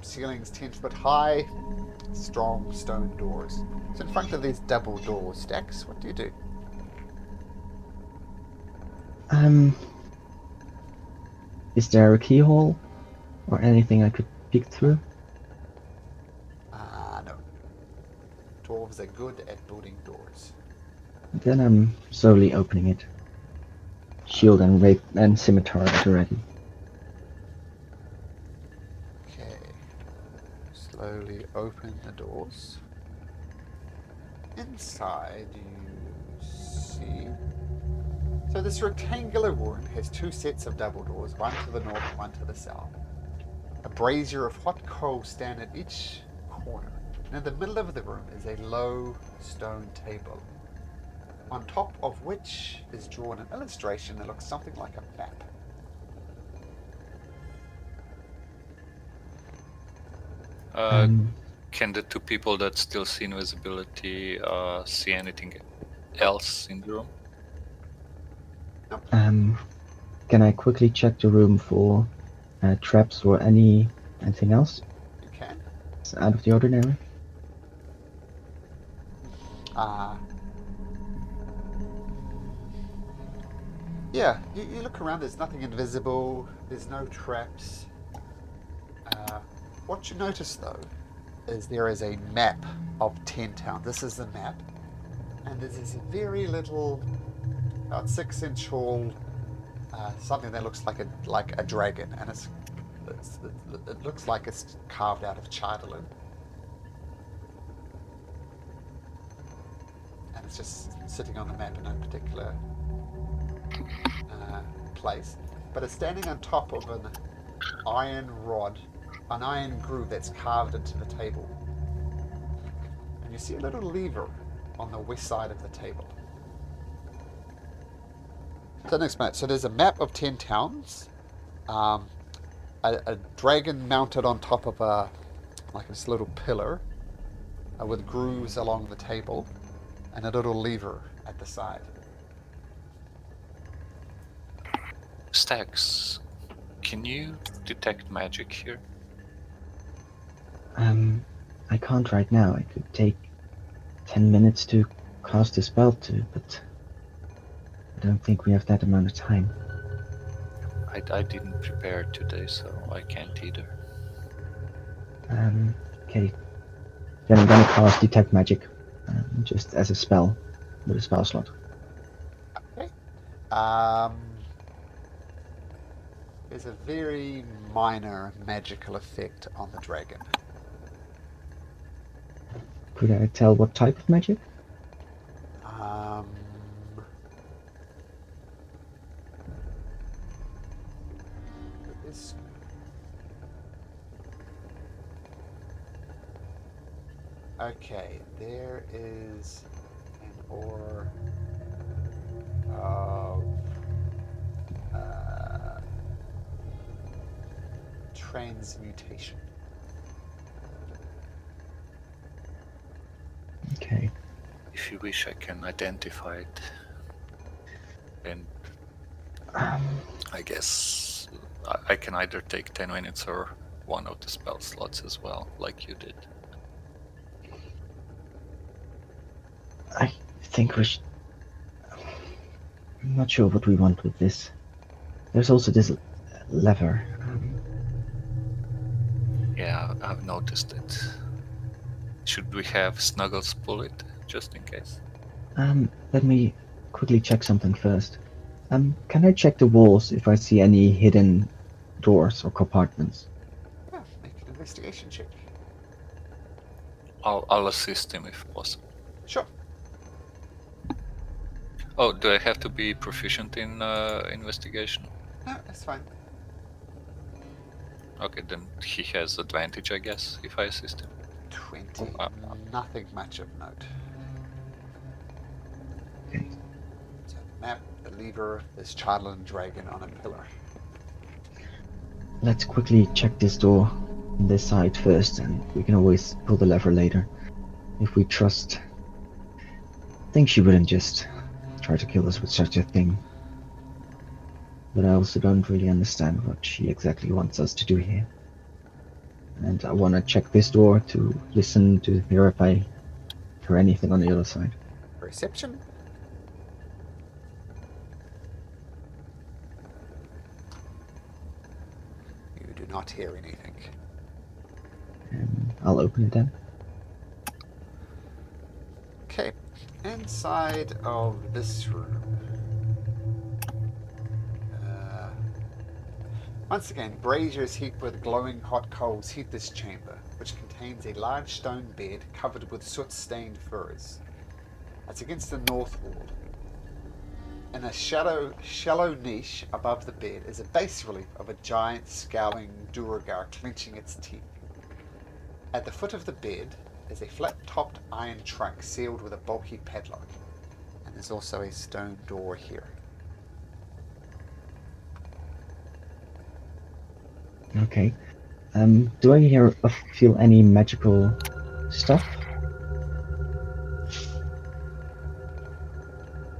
Ceilings 10 foot high, strong stone doors. So in front of these double door stacks, what do you do? Is there a keyhole or anything I could peek through? No. Dwarves are good at building doors. Then I'm slowly opening it. Shield and rape and scimitar at the ready. Okay. Slowly open the doors. Inside you see... So this rectangular room has two sets of double doors, one to the north, one to the south. A brazier of hot coals stand at each corner. And in the middle of the room is a low stone table, on top of which is drawn an illustration that looks something like a map. Can the two people that still see invisibility see anything else in the room? Can I quickly check the room for traps or anything else? You can. It's out of the ordinary. Yeah, you look around, there's nothing invisible, there's no traps. What you notice though is there is a map of 10 towns. This is the map, and there's this very little, about 6-inch tall, something that looks like a dragon, and it looks like it's carved out of chardoon. And it's just sitting on the map in no particular place, but it's standing on top of an iron rod, an iron groove that's carved into the table. And you see a little lever on the west side of the table. So next map. So there's a map of 10 towns, a dragon mounted on top of this little pillar with grooves along the table, and a little lever at the side. Stax, can you detect magic here? I can't right now. It could take 10 minutes to cast a spell too, but I don't think we have that amount of time. I didn't prepare today, so I can't either. Okay. Then I'm gonna cast detect magic, just as a spell, with a spell slot. Okay. There's a very minor magical effect on the dragon. Could I tell what type of magic? Okay, there is an ore of transmutation. Okay. If you wish, I can identify it. And I guess I can either take 10 minutes or one of the spell slots as well, like you did. I think we should... I'm not sure what we want with this. There's also this lever. Yeah, I've noticed it. Should we have Snuggles pull it, just in case? Let me quickly check something first. Can I check the walls if I see any hidden doors or compartments? Yeah, make an investigation check. I'll assist him if possible. Sure. Oh, do I have to be proficient in investigation? No, that's fine. Okay, then he has advantage, I guess, if I assist him. 20. Nothing much of note. Okay. So the map, the lever, this chardoon dragon on a pillar. Let's quickly check this door on this side first, and we can always pull the lever later. If we trust... I think she wouldn't just try to kill us with such a thing. But I also don't really understand what she exactly wants us to do here. and I want to check this door to listen to hear if I hear anything on the other side. Perception. You do not hear anything. I'll open it then. Okay, inside of this room. Once again, braziers heaped with glowing hot coals heat this chamber, which contains a large stone bed covered with soot-stained furs. It's against the north wall. In a shallow niche above the bed is a bas relief of a giant scowling Duergar clenching its teeth. At the foot of the bed is a flat-topped iron trunk sealed with a bulky padlock, and there's also a stone door here. Okay. Do I hear or feel any magical stuff?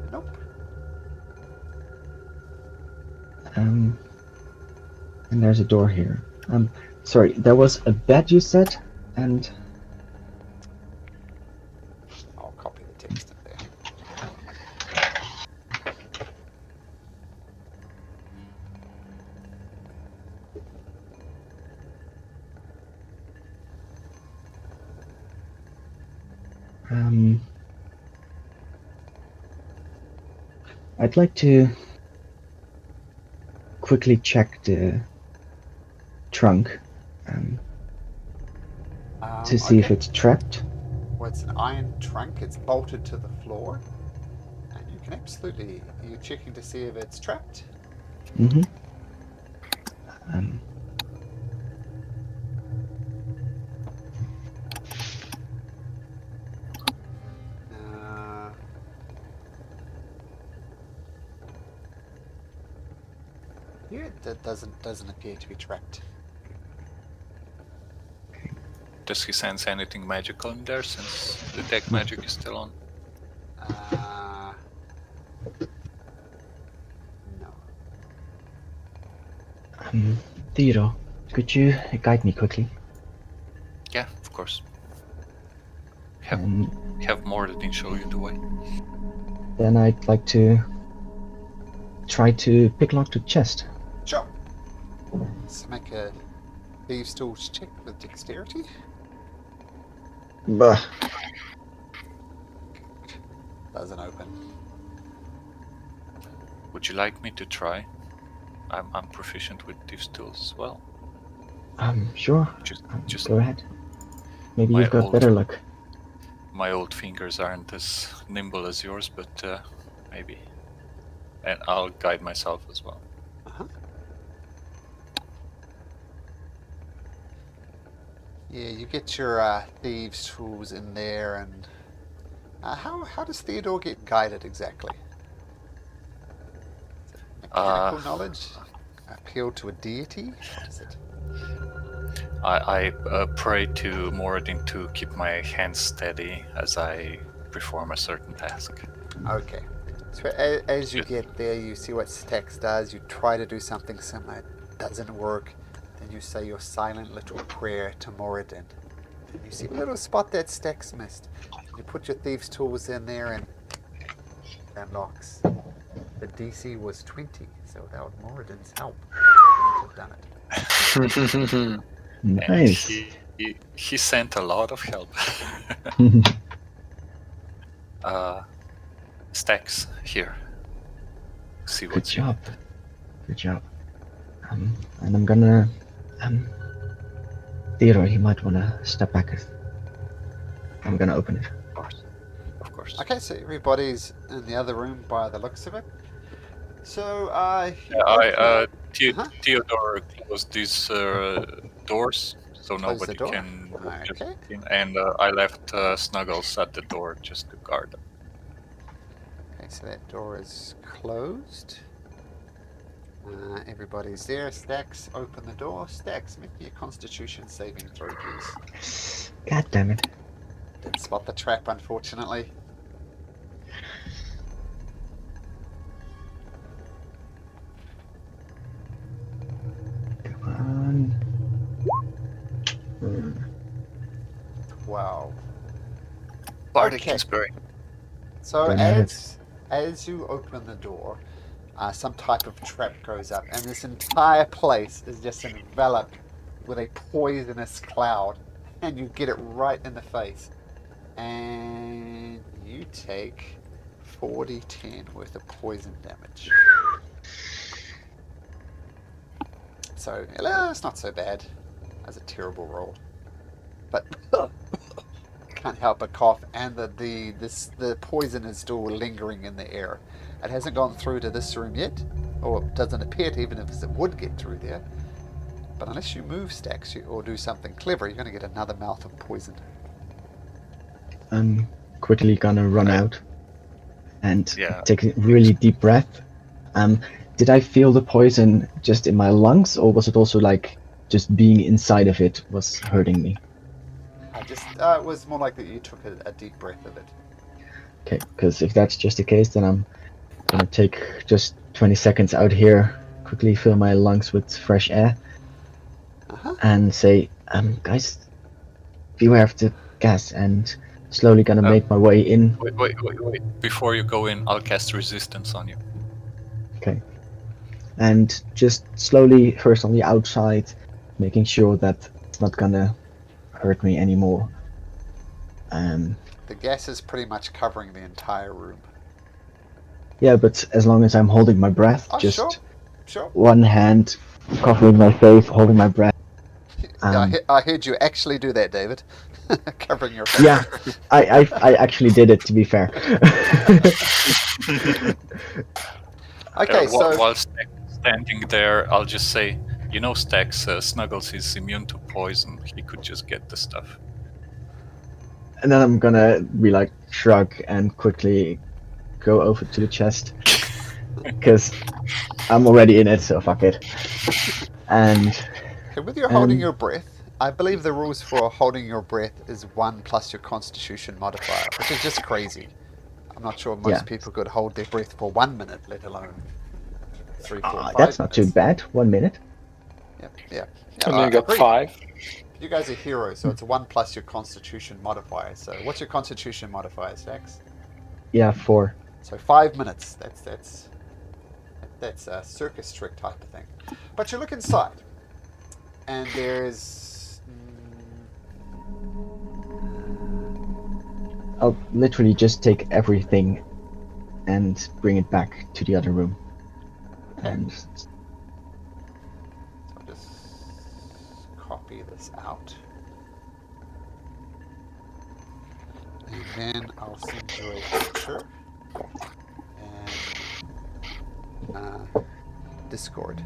Nope. And there's a door here. Sorry, there was a bed you said, and I'll copy the text in there. I'd like to quickly check the trunk to see if Okay. it's trapped. Well, it's an iron trunk. It's bolted to the floor, and you can absolutely. Are you checking to see if it's trapped? Mm-hmm. Yeah, that doesn't appear to be trapped. Does he sense anything magical in there since the deck magic is still on? No. Theodore, could you guide me quickly? Yeah, of course. Um, Have more than show you the way. Then I'd like to try to picklock the chest. Sure. Let's make a thieves' tools check with dexterity. Bah. Doesn't open. Would you like me to try? I'm proficient with these tools as well. Sure. Just Go ahead. Maybe my you've got old- better luck. my old fingers aren't as nimble as yours, but maybe. And I'll guide myself as well. Uh-huh. Yeah, you get your thieves' tools in there, and how does Theodore get guided exactly? Is it mechanical knowledge? Appeal to a deity? What is it? I pray to Moradin to keep my hands steady as I perform a certain task. Okay. So as you get there, you see what Stax does. You try to do something similar. It doesn't work. Then you say your silent little prayer to Moradin. And you see a little spot that Stax missed. You put your thieves' tools in there and it unlocks. The DC was 20, so without Moradin's help, you wouldn't have done it. Nice. And he sent a lot of help. Stacks here. See Good what's job. Good job. And I'm gonna. Theodore, you might wanna step back. I'm gonna open it. Of course. Okay, so everybody's in the other room by the looks of it. So, Theodore closed these doors so Close nobody the door? can just Okay. in, and I left Snuggles at the door just to guard them. Okay, so that door is closed. Everybody's there. Stax, open the door. Stax, make me a Constitution saving throw, please. God damn it. Didn't spot the trap, unfortunately. Come on. 12. Bardic Okay. Inspiration. So Don't have it. as you open the door, some type of trap goes up, and this entire place is just enveloped with a poisonous cloud, and you get it right in the face, and you take 4d10 worth of poison damage. So it's not so bad. That's a terrible roll, but can't help but cough, and the poison is still lingering in the air. It hasn't gone through to this room yet, or doesn't appear to, even if it would get through there. But unless you move stacks or do something clever, you're going to get another mouth of poison. I'm quickly gonna run Right. out and Yeah. take a really deep breath. Did I feel the poison just in my lungs, or was it also like just being inside of it was hurting me? It was more like that you took a deep breath of it. Okay, because if that's just the case, then I'm gonna take just 20 seconds out here, quickly fill my lungs with fresh air, and say, guys, beware of the gas, and slowly gonna make my way in. Wait. Before you go in, I'll cast Resistance on you. Okay. And just slowly, first on the outside, making sure that it's not gonna hurt me anymore. The gas is pretty much covering the entire room. Yeah, but as long as I'm holding my breath, Oh, just sure. one hand covering my face, holding my breath. I heard you actually do that, David. Covering your face. Yeah, I actually did it, to be fair. Okay, so while Stax is standing there, I'll just say, Stax, Snuggles is immune to poison. He could just get the stuff. And then I'm gonna be like, shrug and quickly go over to the chest. Because I'm already in it, so fuck it. And okay, with your holding your breath, I believe the rules for holding your breath is 1 plus your constitution modifier, which is just crazy. I'm not sure most people could hold their breath for 1 minute, let alone 3, 4, 5 that's not minutes. too bad. 1 minute. Yeah. And then you got agreed. 5. You guys are heroes, so it's 1 plus your constitution modifier. So what's your constitution modifier, Stax? Yeah, 4. So 5 minutes. That's a circus trick type of thing. But you look inside, and there's. I'll literally just take everything and bring it back to the other room. And So I'll just copy this out. And then I'll send you a picture. And Discord.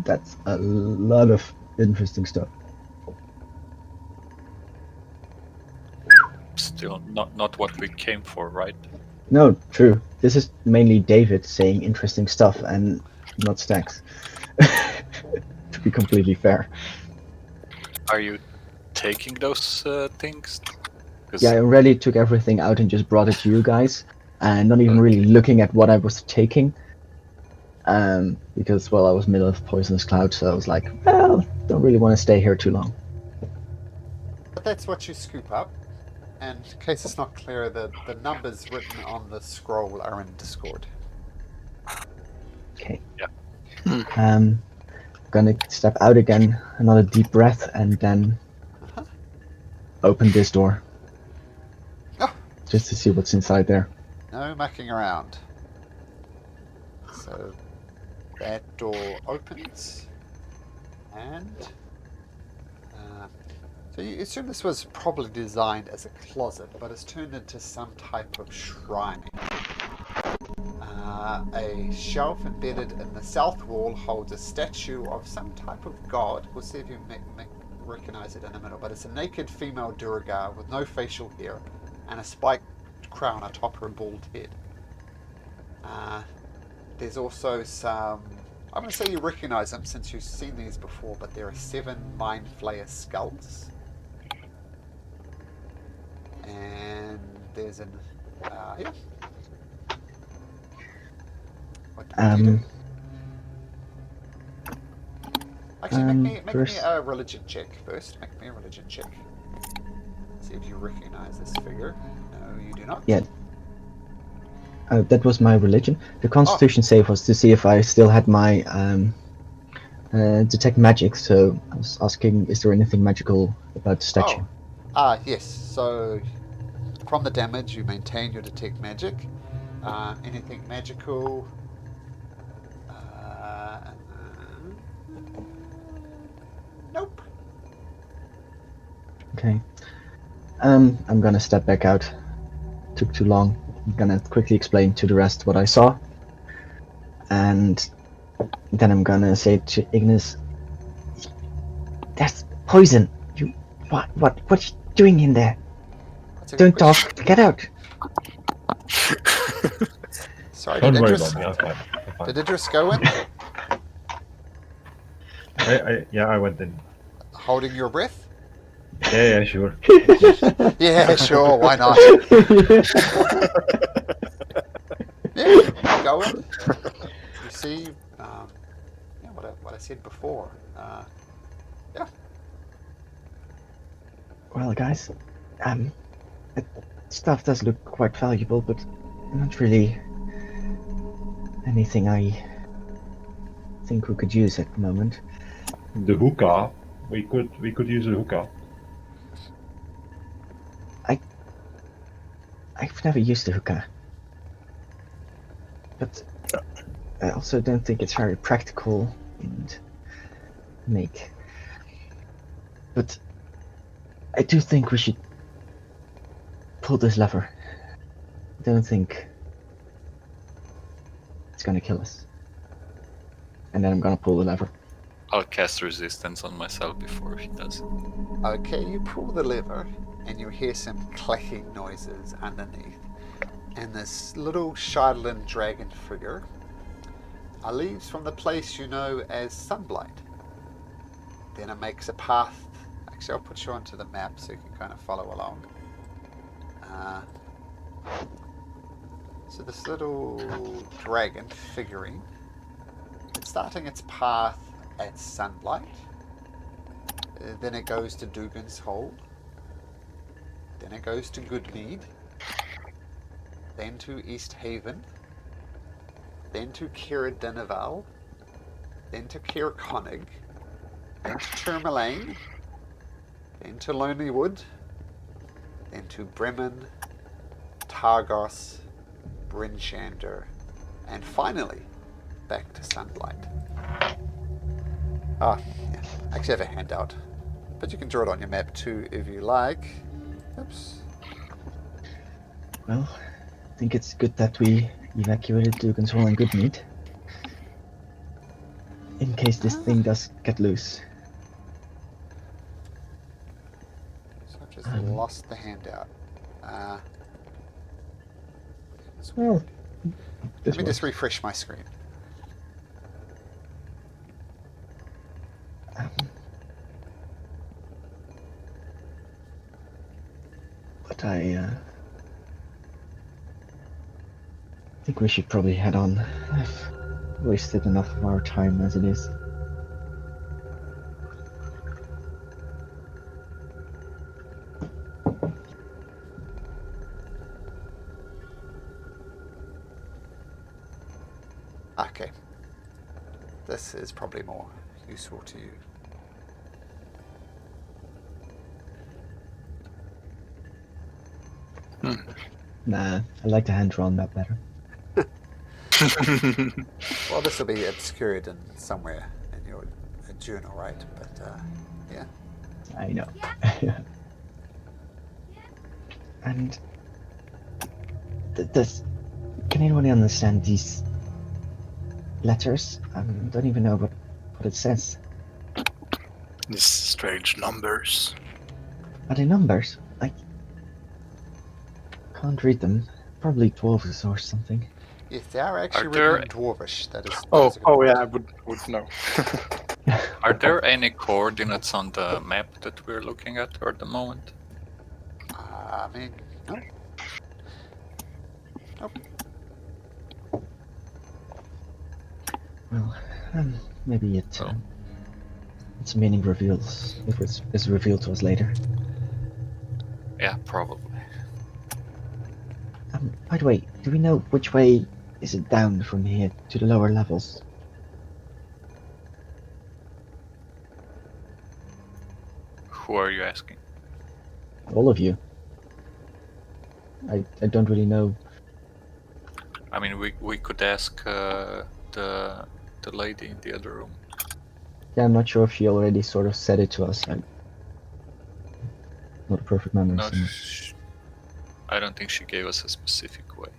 that's a lot of interesting stuff. Still not what we came for, right? No, true. This is mainly David saying interesting stuff and not Stax. To be completely fair. Are you taking those things? 'Cause- Yeah, I already took everything out and just brought it to you guys, and not even really looking at what I was taking. Because, well, I was middle of poisonous cloud, so I was like, well, don't really want to stay here too long. But that's what you scoop up. And in case it's not clear, the numbers written on the scroll are in Discord. Okay. Yeah. Gonna step out again, another deep breath, and then open this door. Oh. Just to see what's inside there. No mucking around. So that door opens, and so you assume this was probably designed as a closet, but it's turned into some type of shrine. A shelf embedded in the south wall holds a statue of some type of god. We'll see if you recognize it in a minute, but it's a naked female Durga with no facial hair and a spiked crown atop her bald head. There's also some, I'm going to say you recognize them since you've seen these before, but there are 7 Mind Flayer skulls. And there's an, yeah. What do we do? Actually, make me first, a religion check first. Make me a religion check. See if you recognize this figure. No, you do not. Yeah. That was my religion. The Oh. Constitution save was to see if I still had my detect magic. So I was asking, is there anything magical about the statue? Yes. So from the damage, you maintain your detect magic. Anything magical? Nope. Okay. I'm gonna step back out. Took too long. I'm gonna quickly explain to the rest what I saw, and then I'm gonna say to Ignis, "That's poison. You, what you doing in there? That's a Don't good question. talk. Get out." Sorry, Don't did worry Idris, about me. I'm fine. I'm fine. did Idris go in? I went in. Holding your breath? Yeah, sure. Yeah, sure, why not? Yeah, go in. You see, yeah, what I said before. Yeah. Well, guys, stuff does look quite valuable, but not really anything I think we could use at the moment. The hookah. We could use a hookah. I've never used a hookah, but I also don't think it's very practical and make. But I do think we should pull this lever. I don't think it's gonna kill us. And then I'm gonna pull the lever. I'll cast resistance on myself before he does. Okay, you pull the lever and you hear some clacking noises underneath. And this little Shardlin dragon figure leaves from the place you know as Sunblight. Then it makes a path. Actually, I'll put you onto the map so you can kind of follow along. So this little dragon figurine, it's starting its path at Sunblight. Then it goes to Dugan's Hold. Then it goes to Goodmead. Then to East Haven. Then to Kirradinaval. Then to Kirconnig. Then to Tourmaline. Then to Lonely Wood. Then to Bremen, Targos, Brinshander, and finally back to Sunblight. Yeah. Actually, I have a handout, but you can draw it on your map too if you like. Oops. Well, I think it's good that we evacuated Dugan's Hall and Goodmead. In case this thing does get loose. So I've just lost the handout. Well, Let me just refresh my screen. But I think we should probably head on. I've wasted enough of our time as it is. Okay. This is probably more useful to you. Nah, I like the hand-drawn map better. Well, this will be obscured in somewhere in your journal, right? But yeah. I know. And can anyone understand these letters? I don't even know what it says. These strange numbers. Are they numbers? I can't read them. Probably dwarves or something. Yes, they are actually Are there- written in Dwarvish. That is. Oh, that is a good yeah, point. I would know. Are there any coordinates on the map that we're looking at at the moment? I mean, no. Nope. Well, maybe it. Well, its meaning is revealed to us later. Yeah, probably. By the way, do we know which way is it down from here to the lower levels? Who are you asking? All of you. I don't really know. I mean, we could ask the lady in the other room. Yeah, I'm not sure if she already sort of said it to us. I'm not a perfect memory. No, So. I don't think she gave us a specific way.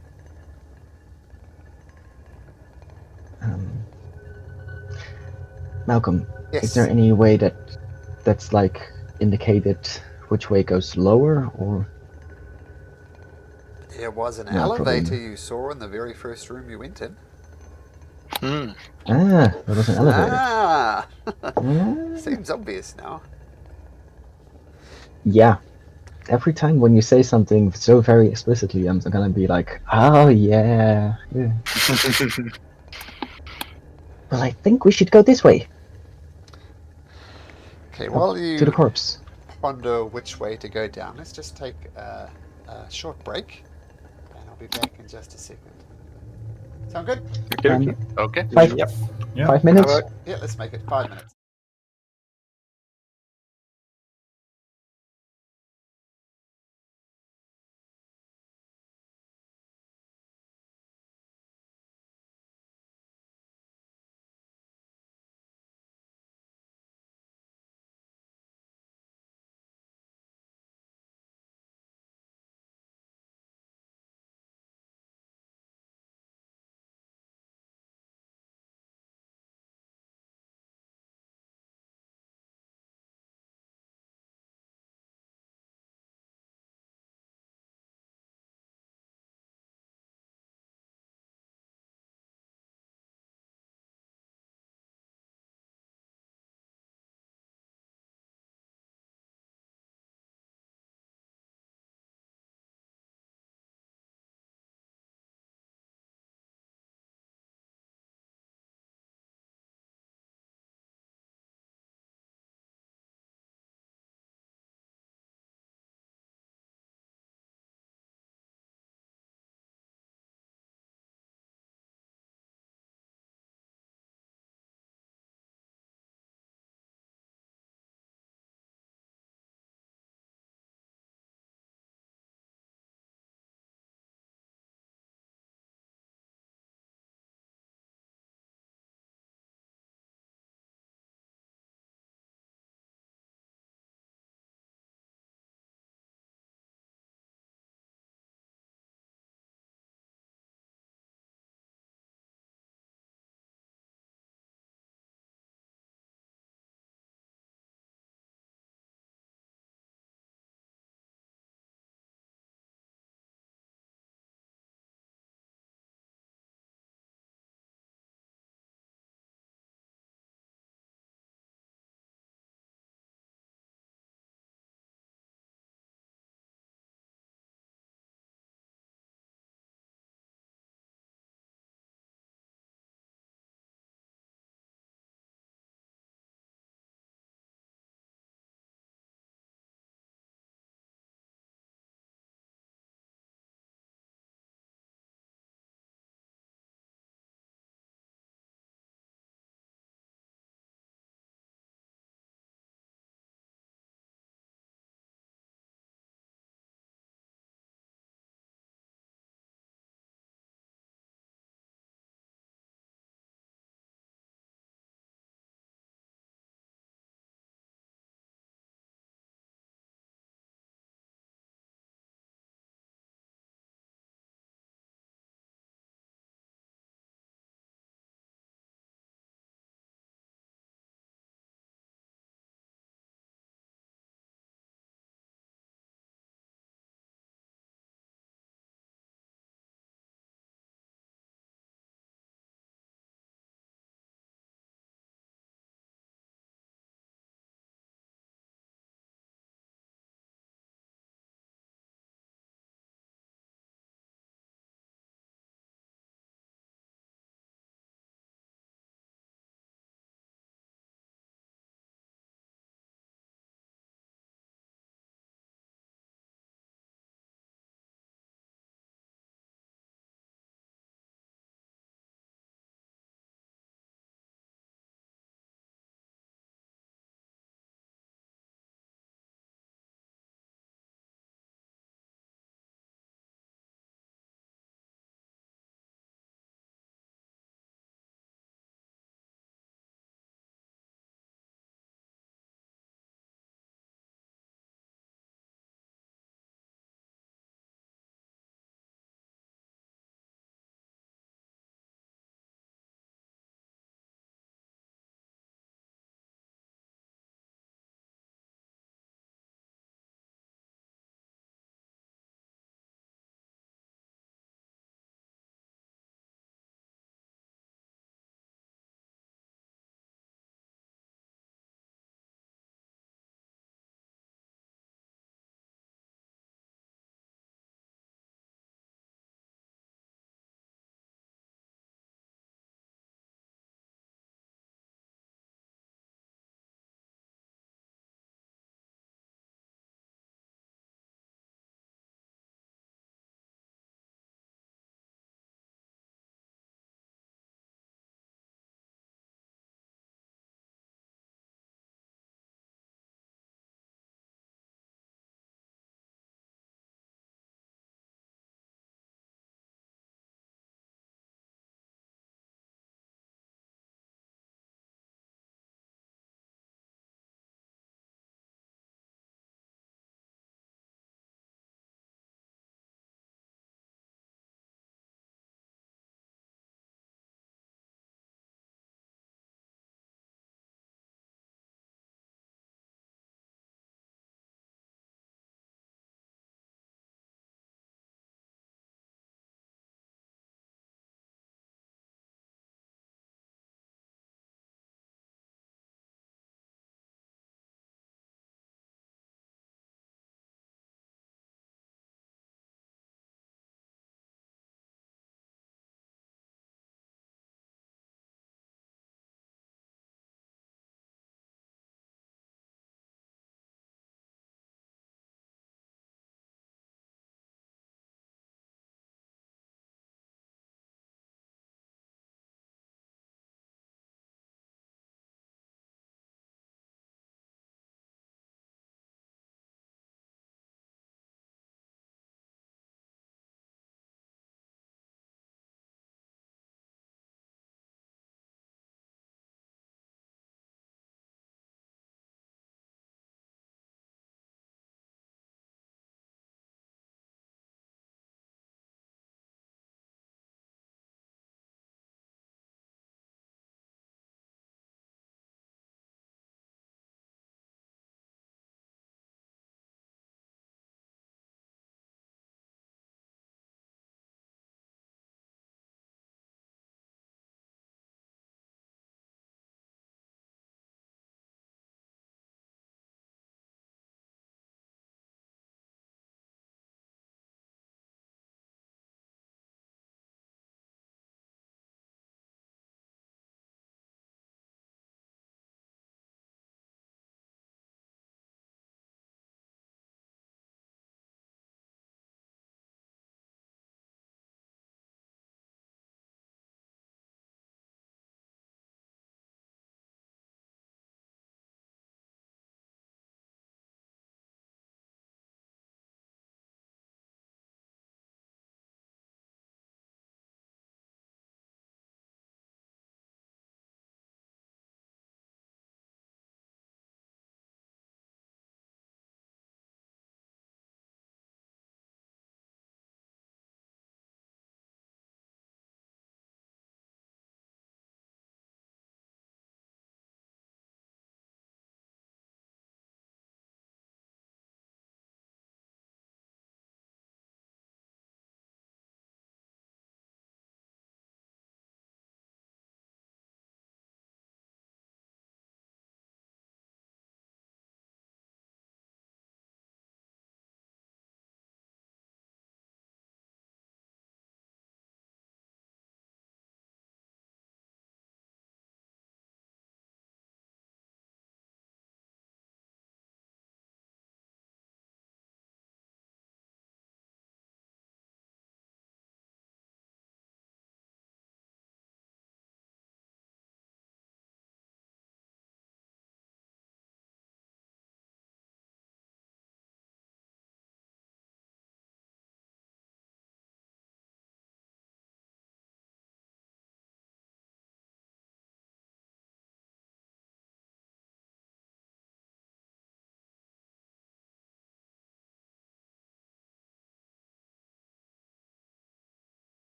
Malcolm, Yes. is there any way that's like indicated which way goes lower, or? There was an No, probably elevator not. you saw in the very first room you went in. Hmm. Ah, there was an elevator. Ah! Ah. Seems obvious now. Yeah. Every time when you say something so very explicitly, I'm gonna be like, oh yeah. Well, I think we should go this way. Okay, while To the you corpse. ponder which way to go down, let's just take a short break, and I'll be back in just a second. Sound good? Okay. Okay. Five, Yep. Yeah. 5 minutes? Alright. Yeah, let's make it 5 minutes.